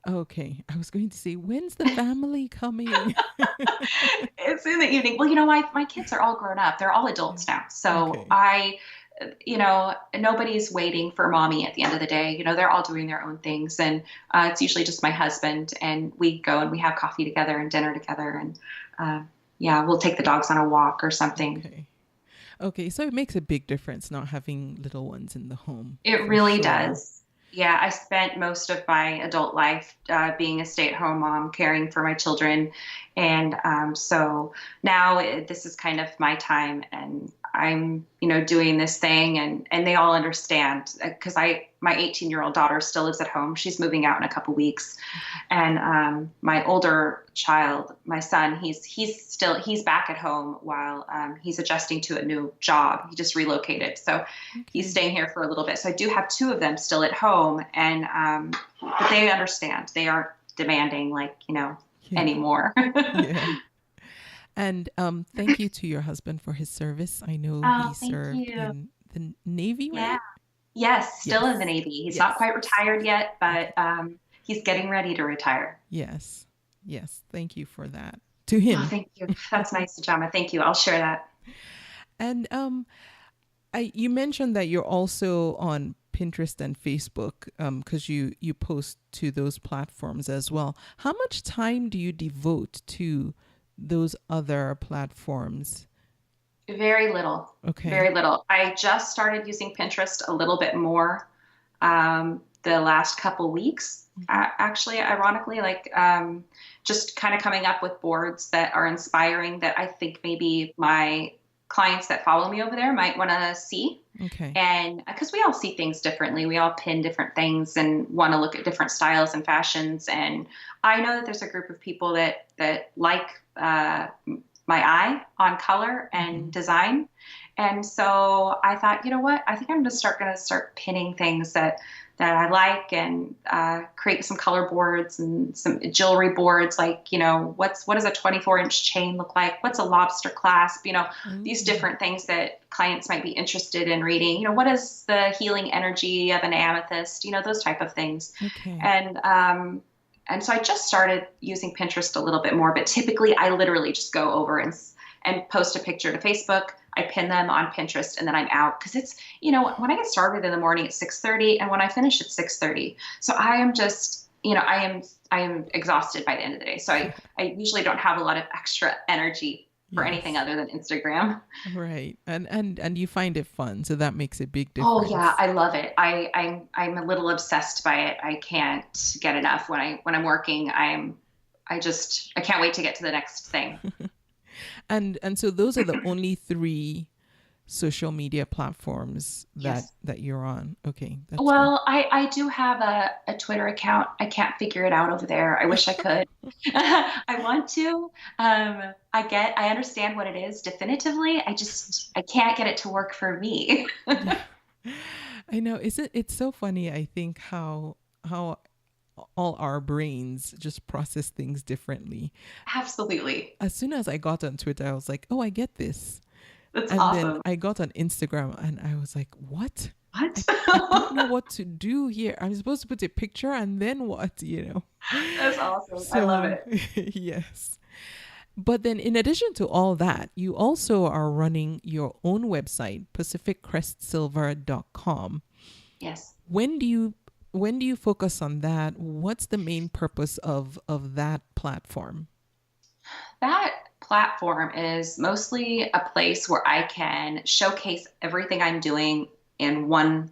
Okay. I was going to say, when's the family coming? It's in the evening. Well, my kids are all grown up. They're all adults now. So Okay. nobody's waiting for mommy at the end of the day. They're all doing their own things. And it's usually just my husband. And we go and we have coffee together and dinner together. And we'll take the dogs on a walk or something. Okay. Okay. So it makes a big difference not having little ones in the home. It For really sure. does. Yeah, I spent most of my adult life being a stay-at-home mom, caring for my children, and so now this is kind of my time, and I'm, doing this thing, and they all understand because my 18-year-old daughter still lives at home. She's moving out in a couple weeks, and my older child, my son, he's back at home while he's adjusting to a new job. He just relocated, so he's staying here for a little bit. So I do have two of them still at home, and but they understand. They aren't demanding anymore. Yeah. And thank you to your husband for his service. I know Oh, he thank served you. in the Navy, Yeah. right? Yes, still in Yes. the Navy. He's not Yes. quite retired yet, but he's getting ready to retire. Yes. Yes. Thank you for that. To Oh, him. thank you. That's nice, Jama. Thank you. I'll share that. And you mentioned that you're also on Pinterest and Facebook because you post to those platforms as well. How much time do you devote to those other platforms? Very little. Okay. Very little. I just started using Pinterest a little bit more the last couple weeks. Actually, ironically, just kind of coming up with boards that are inspiring that I think maybe my clients that follow me over there might want to see. Okay. And because we all see things differently, we all pin different things and want to look at different styles and fashions. And I know that there's a group of people that like my eye on color and design. And so I thought, you know what? I think I'm just going to start pinning things that I like and create some color boards and some jewelry boards. Like, what does a 24-inch chain look like? What's a lobster clasp? These different things that clients might be interested in reading. What is the healing energy of an amethyst? Those type of things. Okay. And so I just started using Pinterest a little bit more, but typically I literally just go over and post a picture to Facebook. I pin them on Pinterest and then I'm out because it's, when I get started in the morning at 6:30 and when I finish at 6:30. So I am just, I am exhausted by the end of the day. So I usually don't have a lot of extra energy for anything other than Instagram. Right. And you find it fun. So that makes a big Oh difference. yeah, I love it. I'm a little obsessed by it. I can't get enough when I'm working. I can't wait to get to the next thing. And so those are the only 3 social media platforms that you're on. Okay. That's Well, I do have a Twitter account. I can't figure it out over there. I wish I could. I want to. I understand what it is definitively. I can't get it to work for me. good. I know. It's so funny, I think, how all our brains just process things differently. Absolutely. As soon as I got on Twitter, I was like, oh, I get this. That's And awesome. then I got on Instagram and I was like, what? What? I don't know what to do here. I'm supposed to put a picture and then what, That's awesome. I love it. Yes. But then in addition to all that, you also are running your own website, pacificcrestsilver.com. Yes. When do you focus on that? What's the main purpose of that platform? That platform is mostly a place where I can showcase everything I'm doing in one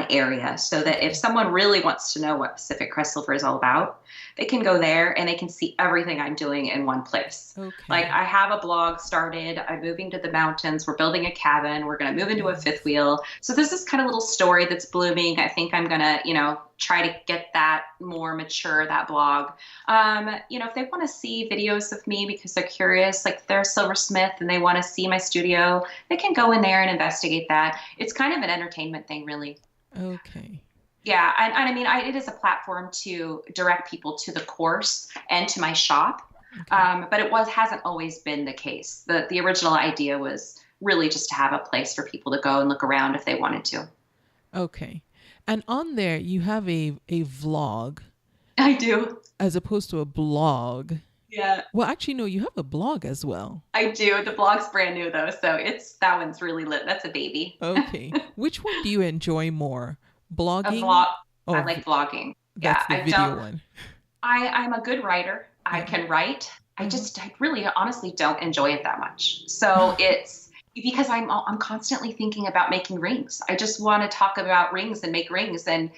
area so that if someone really wants to know what Pacific Crest Silver is all about, they can go there and they can see everything I'm doing in one place. Okay. Like I have a blog started, I'm moving to the mountains, we're building a cabin, we're going to move into a fifth wheel. So there's this kind of little story that's blooming. I think I'm going to, try to get that more mature, that blog. If they want to see videos of me because they're curious, like if they're a silversmith and they want to see my studio, they can go in there and investigate that. It's kind of an entertainment thing, really. Okay. Yeah, and I mean, it is a platform to direct people to the course and to my shop, but it hasn't always been the case. The original idea was really just to have a place for people to go and look around if they wanted to. Okay. And on there, you have a vlog. I do. As opposed to a blog. Yeah. Well, actually, no, you have a blog as well. I do. The blog's brand new though, so that one's really lit. That's a baby. Okay. Which one do you enjoy more? Blogging? A vlog. Oh, I like vlogging. That's Yeah, the video one. I'm a good writer. I can write. I really honestly don't enjoy it that much. So because I'm constantly thinking about making rings. I just want to talk about rings and make rings. And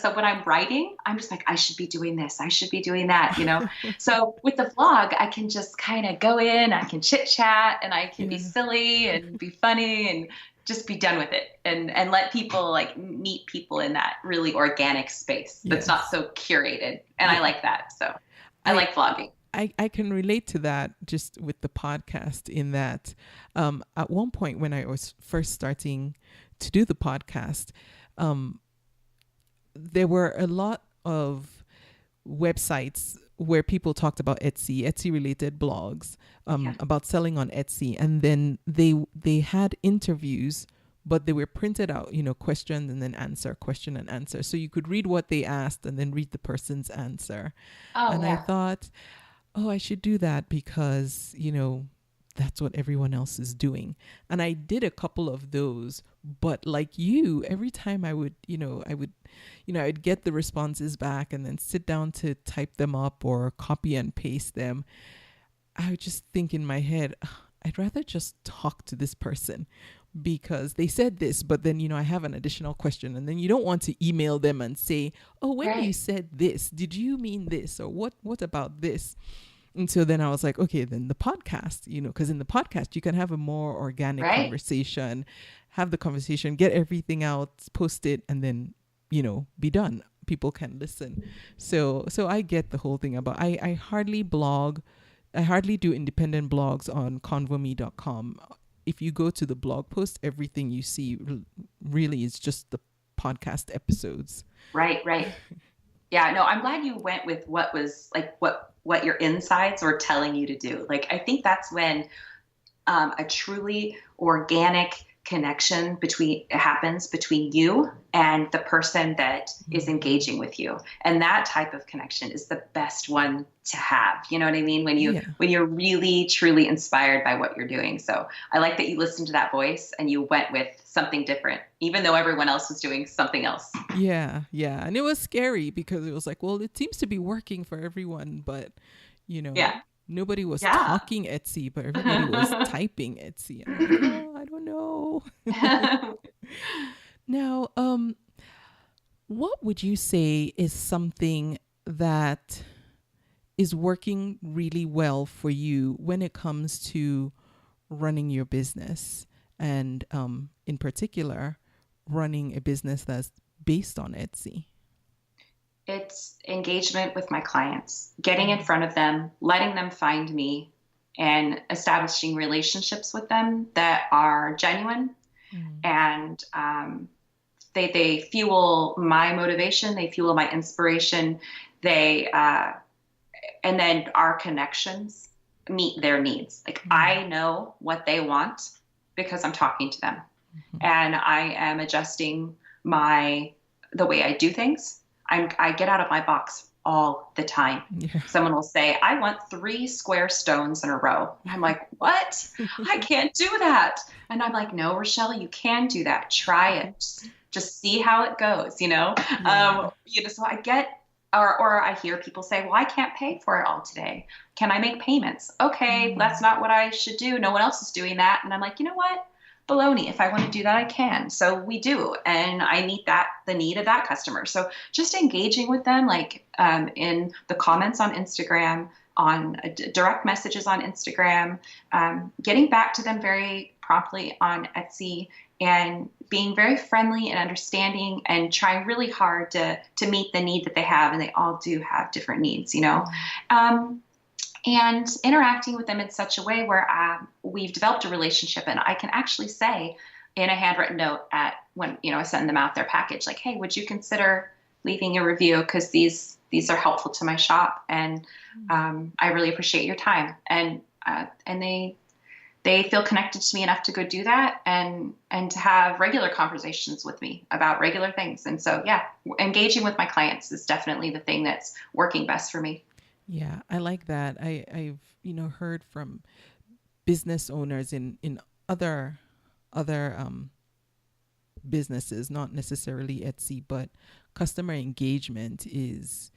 so when I'm writing, I'm just like, I should be doing this. I should be doing that, you know? So with the vlog, I can just kind of go in, I can chit chat, and I can be silly and be funny and just be done with it, and let people like meet people in that really organic space that's not so curated. And I like that. So I like vlogging. I can relate to that just with the podcast in that at one point when I was first starting to do the podcast, there were a lot of websites where people talked about Etsy related blogs about selling on Etsy. And then they had interviews, but they were printed out, you know, question and then answer, question and answer. So you could read what they asked and then read the person's answer. I thought, oh, I should do that because, you know, that's what everyone else is doing. And I did a couple of those, but like you, every time I'd get the responses back and then sit down to type them up or copy and paste them. I would just think in my head, I'd rather just talk to this person because they said this, but then, you know, I have an additional question. And then you don't want to email them and say, oh, when you said this, did you mean this? Or what about this? And so then I was like, okay, then the podcast, you know, because in the podcast, you can have a more organic conversation, have the conversation, get everything out, post it, and then, you know, be done. People can listen. So I get the whole thing about, I hardly blog. I hardly do independent blogs on convo.me.com. If you go to the blog post, everything you see really is just the podcast episodes. Right. Yeah, no, I'm glad you went with what was like what your insides were telling you to do. Like, I think that's when a truly organic connection happens between you and the person that is engaging with you. And that type of connection is the best one to have. You know what I mean? When you're really, truly inspired by what you're doing. So I like that you listened to that voice and you went with something different, even though everyone else was doing something else. Yeah. And it was scary because it was like, well, it seems to be working for everyone, but, you know, nobody was talking Etsy, but everybody was typing Etsy. I'm like, oh, I don't know. Now, what would you say is something that is working really well for you when it comes to running your business and, in particular, running a business that's based on Etsy? It's engagement with my clients, getting in front of them, letting them find me, and establishing relationships with them that are genuine. And they fuel my motivation, they fuel my inspiration, and then our connections meet their needs. Like, I know what they want because I'm talking to them, and I am adjusting the way I do things. I get out of my box all the time. Someone will say, I want 3 square stones in a row. And I'm like, what? I can't do that. And I'm like, no, Rashel, you can do that. Try it. Just see how it goes, you know? So I get, or I hear people say, well, I can't pay for it all today. Can I make payments? Okay, that's not what I should do. No one else is doing that. And I'm like, you know what? Baloney. If I want to do that, I can. So we do. And I meet the need of that customer. So just engaging with them, like in the comments on Instagram, on direct messages on Instagram, getting back to them very promptly on Etsy, and being very friendly and understanding and trying really hard to meet the need that they have. And they all do have different needs, you know. And interacting with them in such a way where we've developed a relationship, and I can actually say in a handwritten note when, you know, I send them out their package, like, hey, would you consider leaving a review? Because these are helpful to my shop, and I really appreciate your time. And they feel connected to me enough to go do that and to have regular conversations with me about regular things. And so, engaging with my clients is definitely the thing that's working best for me. Yeah, I like that. I've heard from business owners in other businesses, not necessarily Etsy, but customer engagement is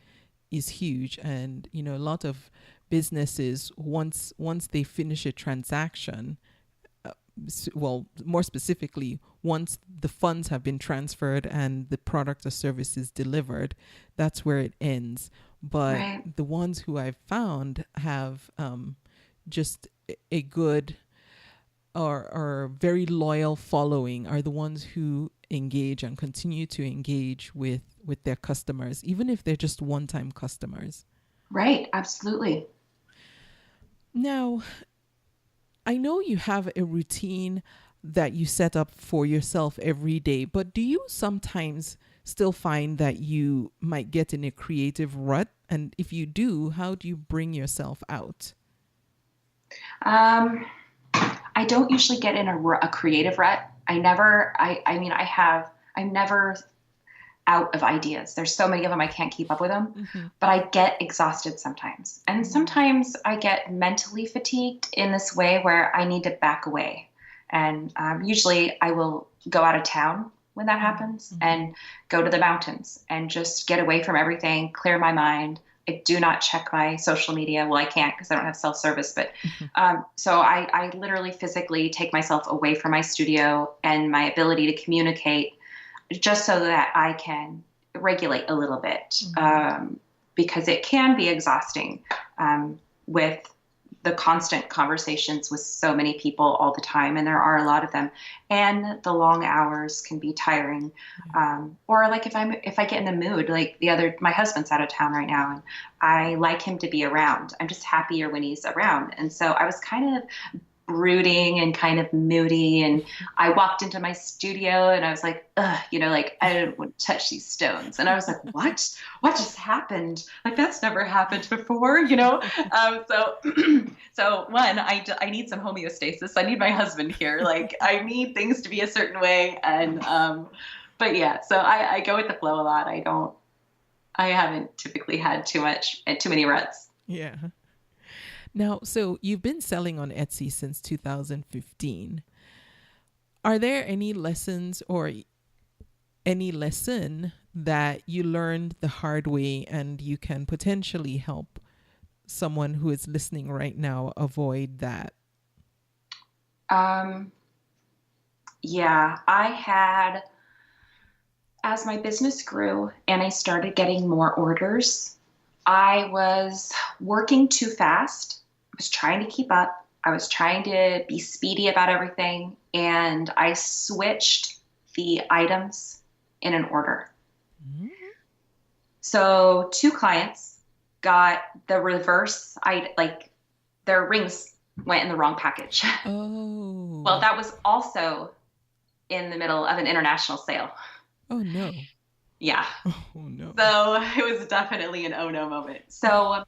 huge. And a lot of businesses, once they finish a transaction, well, more specifically, once the funds have been transferred and the product or service is delivered, that's where it ends. But Right. the ones who I've found have just a good or very loyal following are the ones who engage and continue to engage with their customers, even if they're just one-time customers. Right. Absolutely. Now, I know you have a routine that you set up for yourself every day, but do you sometimes still find that you might get in a creative rut? And if you do, how do you bring yourself out? I don't usually get in a creative rut. I'm never out of ideas. There's so many of them, I can't keep up with them, but I get exhausted sometimes. And sometimes I get mentally fatigued in this way where I need to back away. And usually I will go out of town when that happens and go to the mountains and just get away from everything, clear my mind. I do not check my social media. Well, I can't because I don't have self-service, but so I literally physically take myself away from my studio and my ability to communicate just so that I can regulate a little bit because it can be exhausting with the constant conversations with so many people all the time, and there are a lot of them, and the long hours can be tiring. Or like if I get in the mood, like my husband's out of town right now, and I like him to be around. I'm just happier when he's around, and so I was kind of brooding and kind of moody, and I walked into my studio and I was like, ugh, like I didn't want to touch these stones, and I was like, what just happened? Like that's never happened before, so one, I need some homeostasis. I need my husband here. Like I need things to be a certain way, and but yeah, so I go with the flow a lot. I haven't typically had too many ruts. Yeah. Now, so you've been selling on Etsy since 2015. Are there any lessons or any lesson that you learned the hard way and you can potentially help someone who is listening right now avoid that? Yeah, I had, as my business grew and I started getting more orders, I was working too fast. I was trying to keep up. I was trying to be speedy about everything. And I switched the items in an order. Mm-hmm. So 2 clients got the reverse, their rings went in the wrong package. Oh. Well, that was also in the middle of an international sale. Oh, no. Yeah. Oh, no. So it was definitely an oh no moment. So,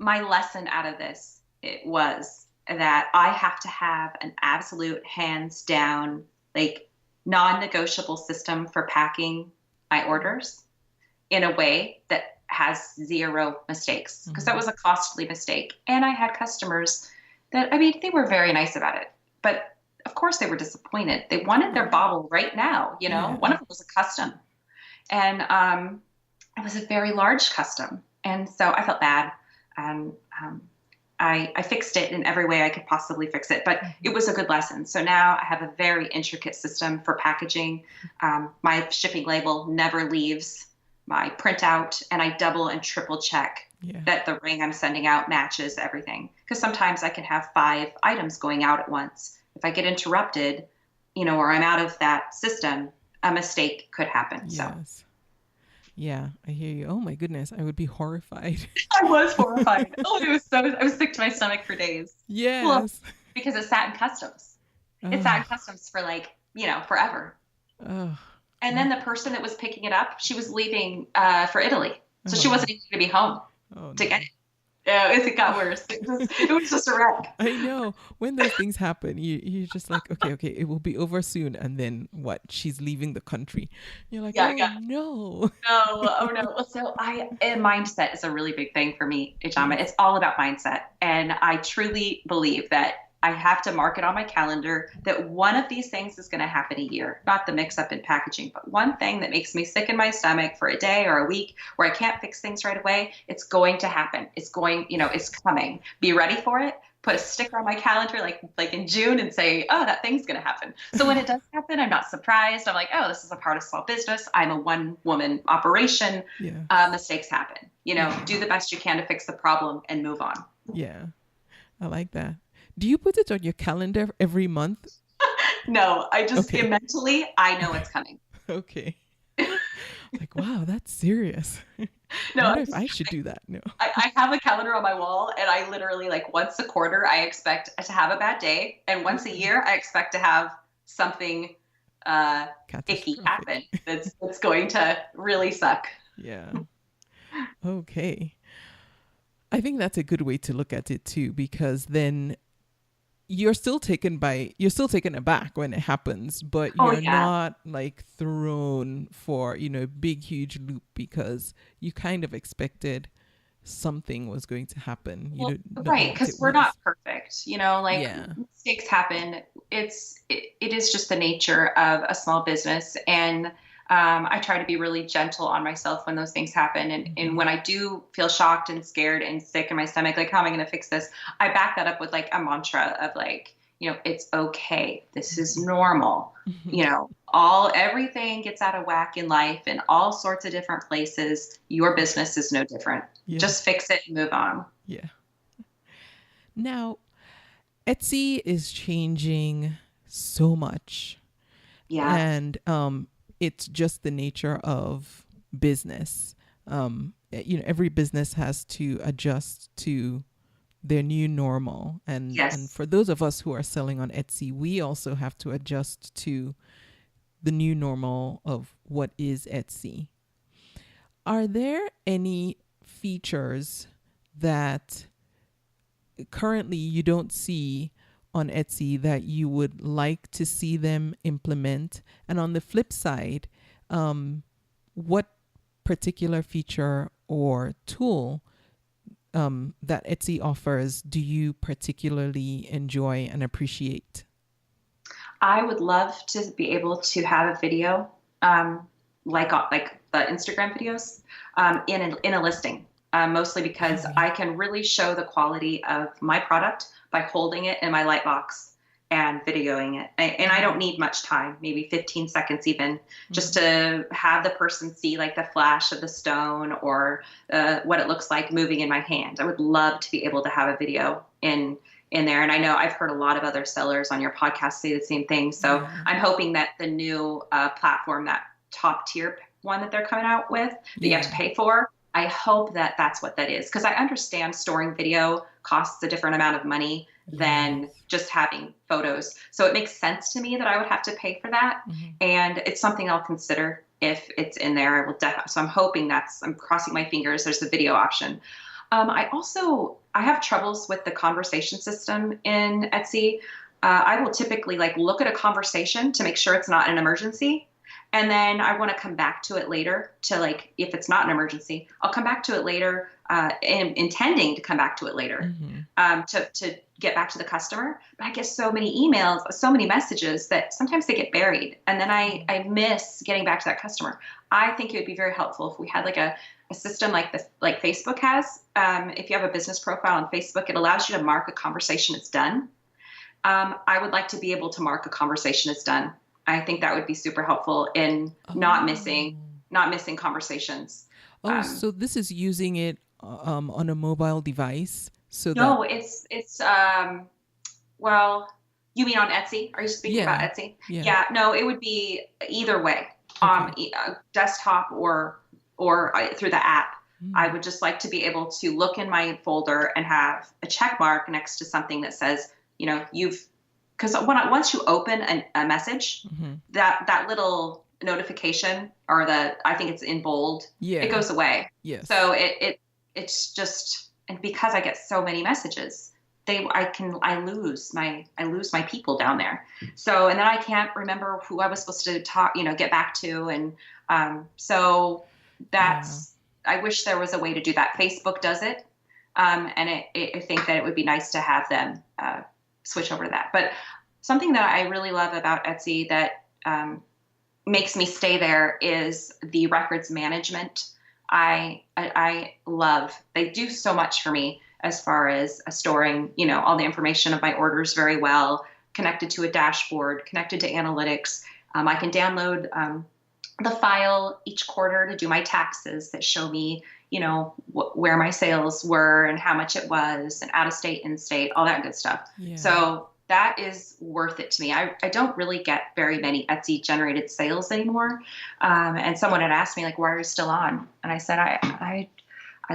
my lesson out of this, it was that I have to have an absolute hands down, non-negotiable system for packing my orders in a way that has 0 mistakes, because that was a costly mistake. And I had customers that, they were very nice about it, but of course they were disappointed. They wanted their bottle right now, Yeah. One of them was a custom, and it was a very large custom. And so I felt bad. And I fixed it in every way I could possibly fix it, but it was a good lesson. So now I have a very intricate system for packaging. My shipping label never leaves my printout, and I double and triple check that the ring I'm sending out matches everything. Because sometimes I can have 5 items going out at once. If I get interrupted, or I'm out of that system, a mistake could happen. Yes. So. Yeah, I hear you. Oh my goodness, I would be horrified. I was horrified. I was sick to my stomach for days. Yes. Well, because it sat in customs. It sat in customs for forever. Oh. And then the person that was picking it up, she was leaving for Italy. So she wasn't even going to be home to get it. Yeah, it got worse. It was just a wreck. I know. When those things happen, you're just like, okay, it will be over soon. And then what? She's leaving the country. You're like, no. No, oh no. So mindset is a really big thing for me, Ijama. It's all about mindset. And I truly believe that I have to mark it on my calendar that one of these things is going to happen a year, not the mix up in packaging, but one thing that makes me sick in my stomach for a day or a week where I can't fix things right away. It's going to happen. It's going, it's coming. Be ready for it, put a sticker on my calendar, like in June, and say, oh, that thing's going to happen. So when it does happen, I'm not surprised. I'm like, oh, this is a part of small business. I'm a one-woman operation. Yeah. Mistakes happen. Do the best you can to fix the problem and move on. Yeah. I like that. Do you put it on your calendar every month? No, I just mentally, I know it's coming. Okay. Like, wow, that's serious. No, I wonder if I should do that. No. I have a calendar on my wall, and I literally, like, once a quarter, I expect to have a bad day. And once a year, I expect to have something icky happen that's going to really suck. Yeah. Okay. I think that's a good way to look at it too, because then you're still taken aback when it happens, but you're not like thrown for, big, huge loop, because you kind of expected something was going to happen. Right. Because we're not perfect, mistakes happen. It is just the nature of a small business. And I try to be really gentle on myself when those things happen. And when I do feel shocked and scared and sick in my stomach, like, how am I going to fix this? I back that up with like a mantra of like, it's okay. This is normal. Everything gets out of whack in life in all sorts of different places. Your business is no different. Yeah. Just fix it and move on. Yeah. Now, Etsy is changing so much. Yeah. And, it's just the nature of business. Every business has to adjust to their new normal. And for those of us who are selling on Etsy, we also have to adjust to the new normal of what is Etsy. Are there any features that currently you don't see on Etsy that you would like to see them implement? And on the flip side, what particular feature or tool that Etsy offers do you particularly enjoy and appreciate? I would love to be able to have a video, like the Instagram videos, in a listing, mostly because I can really show the quality of my product by holding it in my light box and videoing it. And I don't need much time, maybe 15 seconds even, just to have the person see like the flash of the stone or what it looks like moving in my hand. I would love to be able to have a video in there. And I know I've heard a lot of other sellers on your podcast say the same thing. So I'm hoping that the new platform, that top tier one that they're coming out with, that you have to pay for, I hope that that's what that is, because I understand storing video costs a different amount of money than just having photos. So it makes sense to me that I would have to pay for that. And it's something I'll consider if it's in there. I will definitely. So I'm hoping I'm crossing my fingers there's the video option. I have troubles with the conversation system in Etsy. I will typically look at a conversation to make sure it's not an emergency. And then I want to come back to it later if it's not an emergency, I'll come back to it later, intending to come back to it later, to get back to the customer. But I get so many emails, so many messages that sometimes they get buried. And then I miss getting back to that customer. I think it would be very helpful if we had a system like Facebook has. If you have a business profile on Facebook, it allows you to mark a conversation as done. I would like to be able to mark a conversation as done. I think that would be super helpful in not missing conversations. So this is using it on a mobile device. No, it's well, you mean on Etsy? Are you speaking about Etsy? Yeah. No, it would be either way, desktop or through the app. I would just like to be able to look in my folder and have a check mark next to something that says, because once you open a message, that little notification or I think it's in bold, it goes away. Yes. So it's just, and because I get so many messages, I lose my people down there. So, and then I can't remember who I was supposed to get back to. And so that's, I wish there was a way to do that. Facebook does it. And I think that it would be nice to have them switch over to that. But something that I really love about Etsy that makes me stay there is the records management. I love, they do so much for me. as far as storing, all the information of my orders very well, connected to a dashboard, connected to analytics. I can download the file each quarter to do my taxes that show me, where my sales were and how much it was, and out of state, in state, all that good stuff. Yeah. So that is worth it to me. I don't really get very many Etsy generated sales anymore. And someone had asked me, like, why are you still on? And I said, I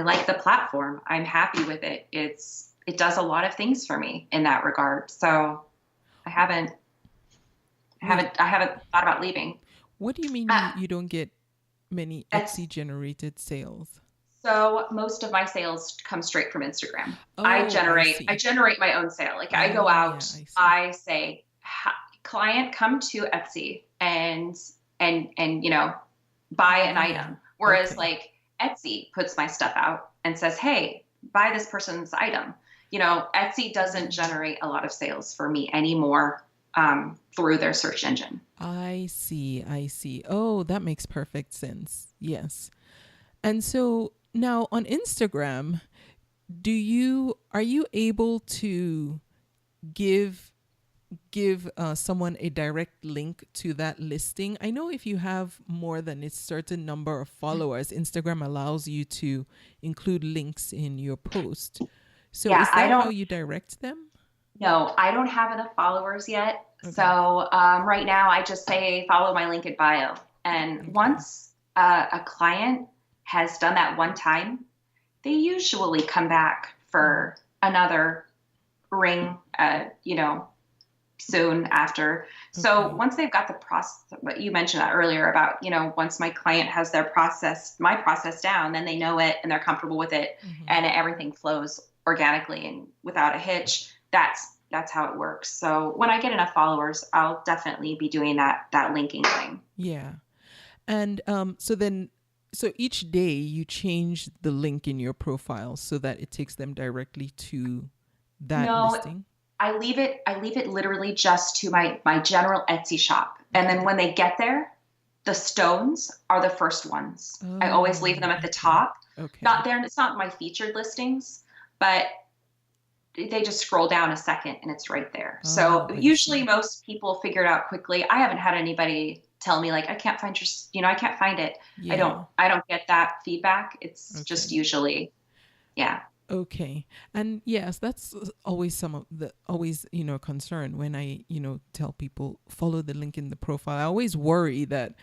like the platform. I'm happy with it. It does a lot of things for me in that regard. So I haven't thought about leaving. What do you mean you don't get many Etsy generated sales? So most of my sales come straight from Instagram. Oh, I generate my own sale. Like I go out, I say, client, come to Etsy and buy an item. Whereas like Etsy puts my stuff out and says, hey, buy this person's item. Etsy doesn't generate a lot of sales for me anymore through their search engine. I see. Oh, that makes perfect sense. Yes. And so now on Instagram, are you able to give someone a direct link to that listing? I know if you have more than a certain number of followers, Instagram allows you to include links in your post. So is that how you direct them? No, I don't have enough followers yet. Okay. So right now I just say follow my link in bio. And once a client has done that one time, they usually come back for another ring, soon after. Okay. So once they've got the process, what you mentioned that earlier about, once my client has my process down, then they know it and they're comfortable with it, and everything flows organically and without a hitch. That's how it works. So when I get enough followers, I'll definitely be doing that linking thing. Yeah. And so each day you change the link in your profile so that it takes them directly to that listing? I leave it literally just to my general Etsy shop. And then when they get there, the stones are the first ones. Oh, I always leave them at the top. Okay. It's not my featured listings, but they just scroll down a second and it's right there. Oh, so usually most people figure it out quickly. I haven't had anybody tell me like, I can't find I can't find it. Yeah. I don't get that feedback. It's just usually, yeah. Okay. And yes, that's always concern when I, tell people follow the link in the profile. I always worry that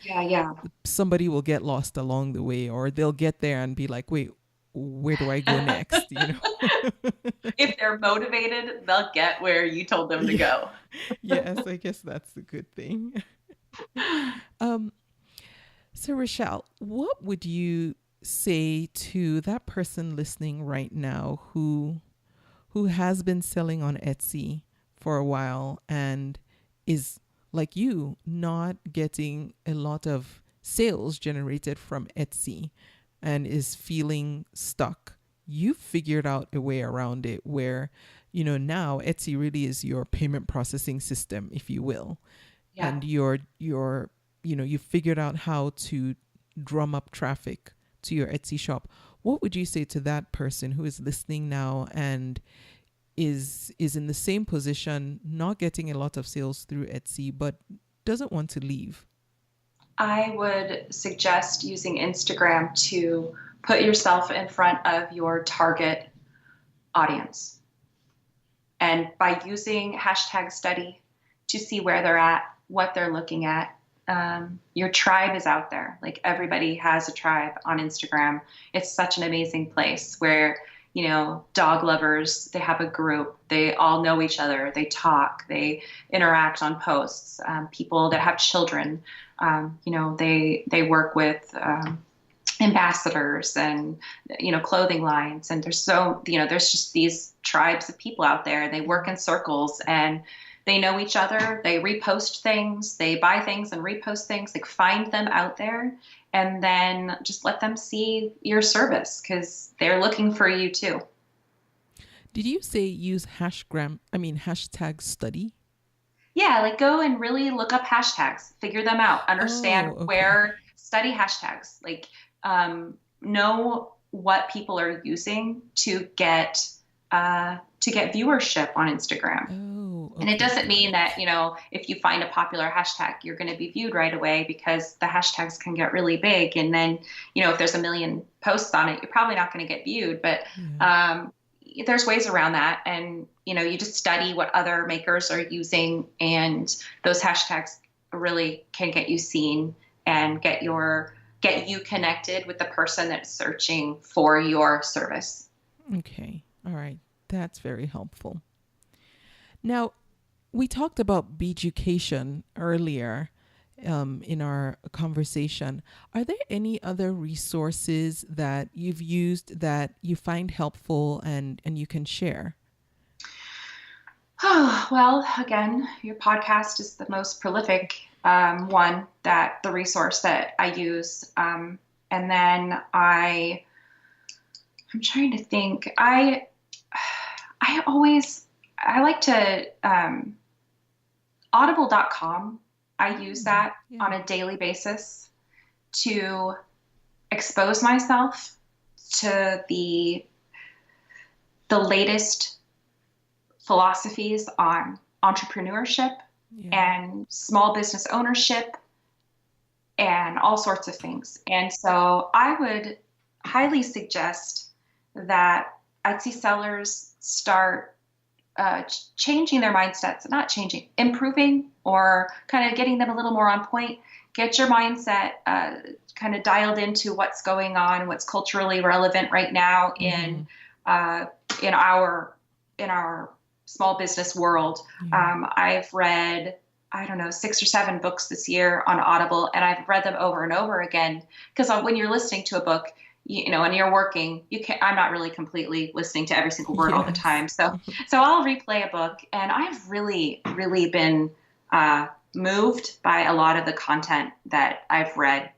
somebody will get lost along the way, or they'll get there and be like, wait, where do I go next? If they're motivated, they'll get where you told them to go. Yes, I guess that's a good thing. So Rashel, what would you say to that person listening right now who has been selling on Etsy for a while and is like you, not getting a lot of sales generated from Etsy and is feeling stuck? You figured out a way around it where, now Etsy really is your payment processing system, if you will. Yeah. And you figured out how to drum up traffic to your Etsy shop. What would you say to that person who is listening now and is in the same position, not getting a lot of sales through Etsy, but doesn't want to leave? I would suggest using Instagram to put yourself in front of your target audience. And by using #study to see where they're at, what they're looking at, your tribe is out there. Like everybody has a tribe on Instagram. It's such an amazing place where, dog lovers, they have a group, they all know each other, they talk, they interact on posts. People that have children, they work with ambassadors and, clothing lines. And there's there's just these tribes of people out there. They work in circles and they know each other. They repost things. They buy things and repost things. Like find them out there and then just let them see your service because they're looking for you too. Did you say use #study? Yeah, like go and really look up hashtags, figure them out, understand where, study hashtags, like know what people are using to get to get viewership on Instagram. Oh, And it okay. doesn't mean that, if you find a popular hashtag, you're going to be viewed right away, because the hashtags can get really big. And then, if there's a million posts on it, you're probably not going to get viewed. But Yeah. there's ways around that. And, you just study what other makers are using, and those hashtags really can get you seen and get you connected with the person that's searching for your service. Okay. All right. That's very helpful. Now, we talked about Beaducation earlier in our conversation. Are there any other resources that you've used that you find helpful and you can share? Oh, well, again, your podcast is the most prolific one, that the resource that I use. And then I'm trying to think. I like to, audible.com. I use that Yeah. on a daily basis to expose myself to the latest philosophies on entrepreneurship Yeah. and small business ownership and all sorts of things. And so I would highly suggest that Etsy sellers start changing their mindsets, not changing, improving, or kind of getting them a little more on point. Get your mindset kind of dialed into what's going on, what's culturally relevant right now Mm-hmm. in our small business world. Yeah. I've read, I don't know, 6 or 7 books this year on Audible, and I've read them over and over again, because when you're listening to a book, and you're working, I'm not really completely listening to every single word all the Yes. time. So I'll replay a book, and I've really, really been moved by a lot of the content that I've read,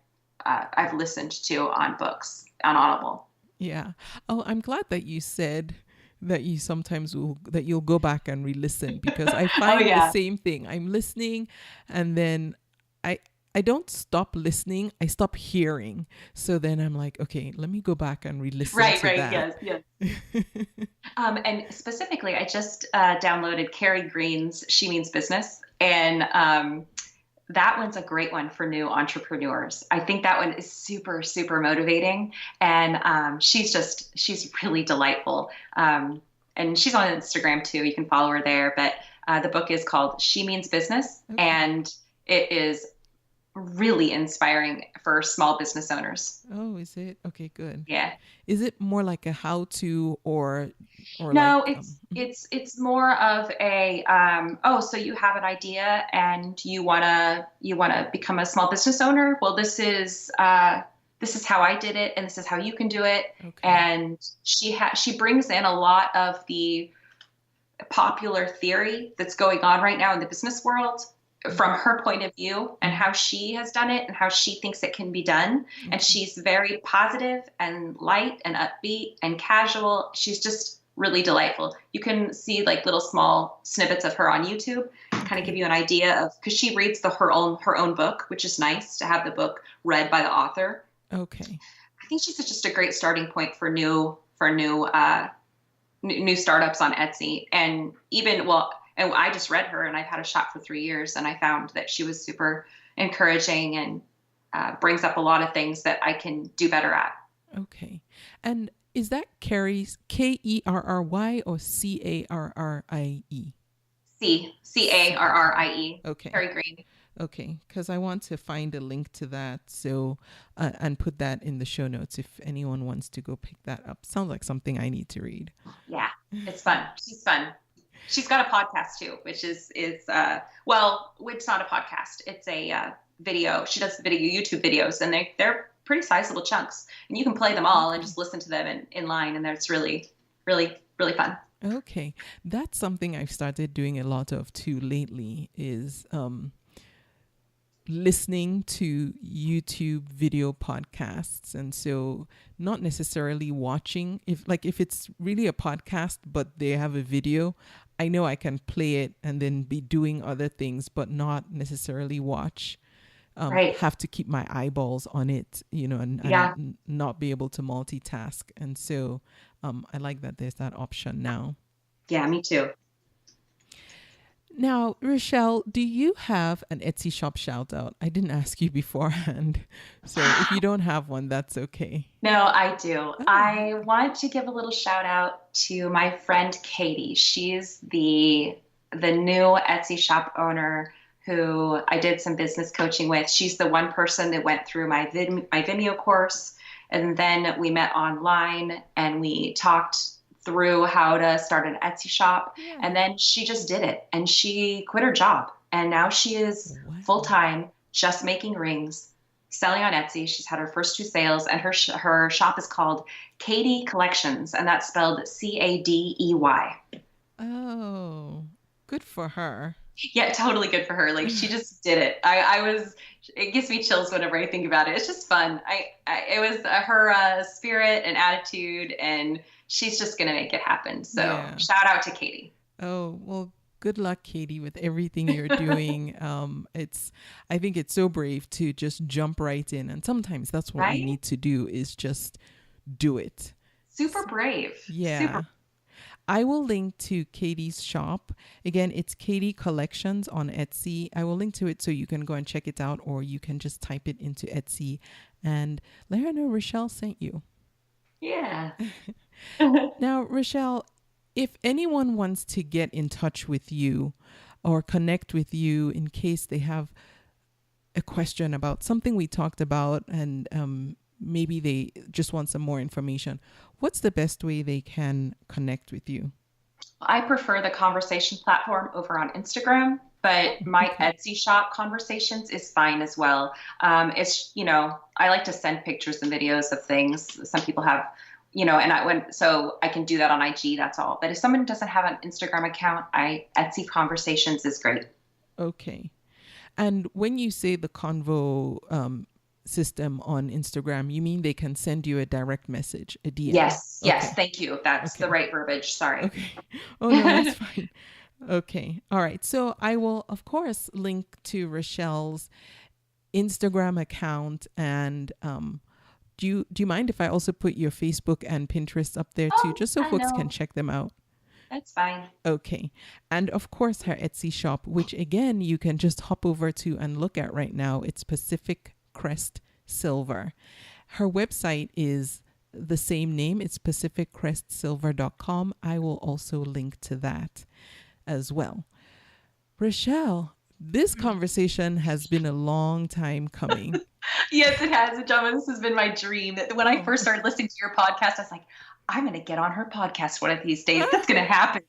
I've listened to on books on Audible. Yeah. Oh, I'm glad that you said that you sometimes that you'll go back and re-listen, because I Oh find the yeah. same thing. I'm listening and then I I don't stop listening, I stop hearing. So then I'm like, okay, let me go back and re-listen Right, to right, that. yes, yes. And specifically, I just downloaded Carrie Green's She Means Business, and that one's a great one for new entrepreneurs. I think that one is super, super motivating, and she's really delightful. And she's on Instagram too. You can follow her there. But the book is called She Means Business, Okay. and it is really inspiring for small business owners. Oh, is it? Okay, good. Yeah. Is it more like a how to, or like No, it's more of a so you have an idea and you wanna become a small business owner. Well, this is how I did it, and this is how you can do it. okay. And she brings in a lot of the popular theory that's going on right now in the business world from her point of view, and how she has done it and how she thinks it can be done. And Okay. she's very positive and light and upbeat and casual. She's just really delightful. You can see like little small snippets of her on YouTube, kind of give Okay. you an idea of, because she reads her own book, which is nice to have the book read by the author. Okay. I think she's just a great starting point for new startups on Etsy. And and I just read her, and I've had a shop for 3 years, and I found that she was super encouraging and brings up a lot of things that I can do better at. Okay. And is that Carrie's Kerry or Carrie? Carrie, Okay. Carrie Green. Okay, because I want to find a link to that, so and put that in the show notes if anyone wants to go pick that up. Sounds like something I need to read. Yeah, it's fun. She's fun. She's got a podcast too, which it's not a podcast. It's a video. She does YouTube videos, and they're pretty sizable chunks, and you can play them all and Okay. just listen to them in line, and it's really, really, really fun. Okay, that's something I've started doing a lot of too lately. Is listening to YouTube video podcasts, and so not necessarily watching. If it's really a podcast but they have a video, I know I can play it and then be doing other things but not necessarily watch. Right. Have to keep my eyeballs on it, and Yeah. not be able to multitask. And so I like that there's that option now. Yeah, me too. Now, Rashel, do you have an Etsy shop shout out? I didn't ask you beforehand. So if you don't have one, that's okay. No, I do. Oh. I want to give a little shout out to my friend Katie. She's the new Etsy shop owner who I did some business coaching with. She's the one person that went through my Vimeo course, and then we met online and we talked through how to start an Etsy shop. Yeah. And then she just did it, and she quit her job, and now she is full-time just making rings, selling on Etsy. She's had her first 2 sales, and her shop is called Katie Collections, and that's spelled Cadey. Oh, good for her. Yeah, totally good for her. Like, she just did it. It gives me chills whenever I think about it. It's just fun. It was her spirit and attitude, and she's just going to make it happen. So Shout out to Katie. Oh, well, good luck, Katie, with everything you're doing. I think it's so brave to just jump right in. And sometimes that's what we need to do, is just do it. Super brave. Yeah. Super. I will link to Katie's shop. Again, it's Katie Collections on Etsy. I will link to it so you can go and check it out, or you can just type it into Etsy and let her know Rashel sent you. Yeah. Now, Rashel, if anyone wants to get in touch with you or connect with you in case they have a question about something we talked about, and maybe they just want some more information, what's the best way they can connect with you? I prefer the conversation platform over on Instagram, but my Etsy shop conversations is fine as well. It's, I like to send pictures and videos of things. Some people have, so I can do that on IG, that's all. But if someone doesn't have an Instagram account, Etsy conversations is great. Okay. And when you say the convo system on Instagram, you mean they can send you a direct message, a DM? Yes, thank you. That's the right verbiage. Sorry. Okay. Oh, no, that's fine. Okay. All right. So I will, of course, link to Rashel's Instagram account. And do you mind if I also put your Facebook and Pinterest up there too, just so folks can check them out? That's fine. Okay. And of course, her Etsy shop, which again, you can just hop over to and look at right now. It's Pacific Crest Silver. Her website is the same name. It's pacificcrestsilver.com. I will also link to that as well. Rashel, this conversation has been a long time coming. Yes, it has. Ijama, this has been my dream. When I first started listening to your podcast, I was like, I'm going to get on her podcast one of these days. That's going to happen.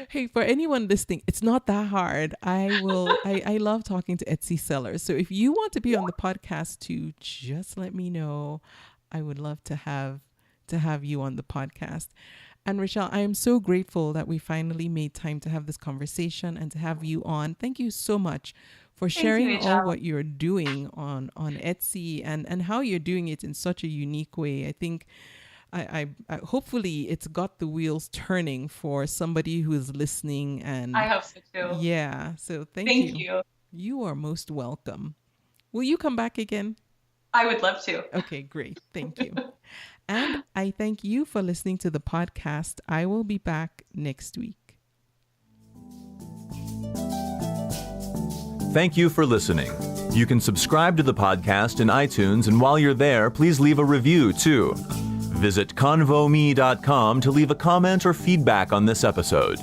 Hey, for anyone listening, it's not that hard. I love talking to Etsy sellers. So if you want to be on the podcast too, just let me know. I would love to have you on the podcast. And Rashel, I am so grateful that we finally made time to have this conversation and to have you on. Thank you so much for sharing all what you're doing on Etsy and how you're doing it in such a unique way. I think I hopefully it's got the wheels turning for somebody who is listening, and I hope so too. Yeah. So thank you. You are most welcome. Will you come back again? I would love to. Okay, great. Thank you. And I thank you for listening to the podcast. I will be back next week. Thank you for listening. You can subscribe to the podcast in iTunes, and while you're there, please leave a review too. Visit convome.com to leave a comment or feedback on this episode.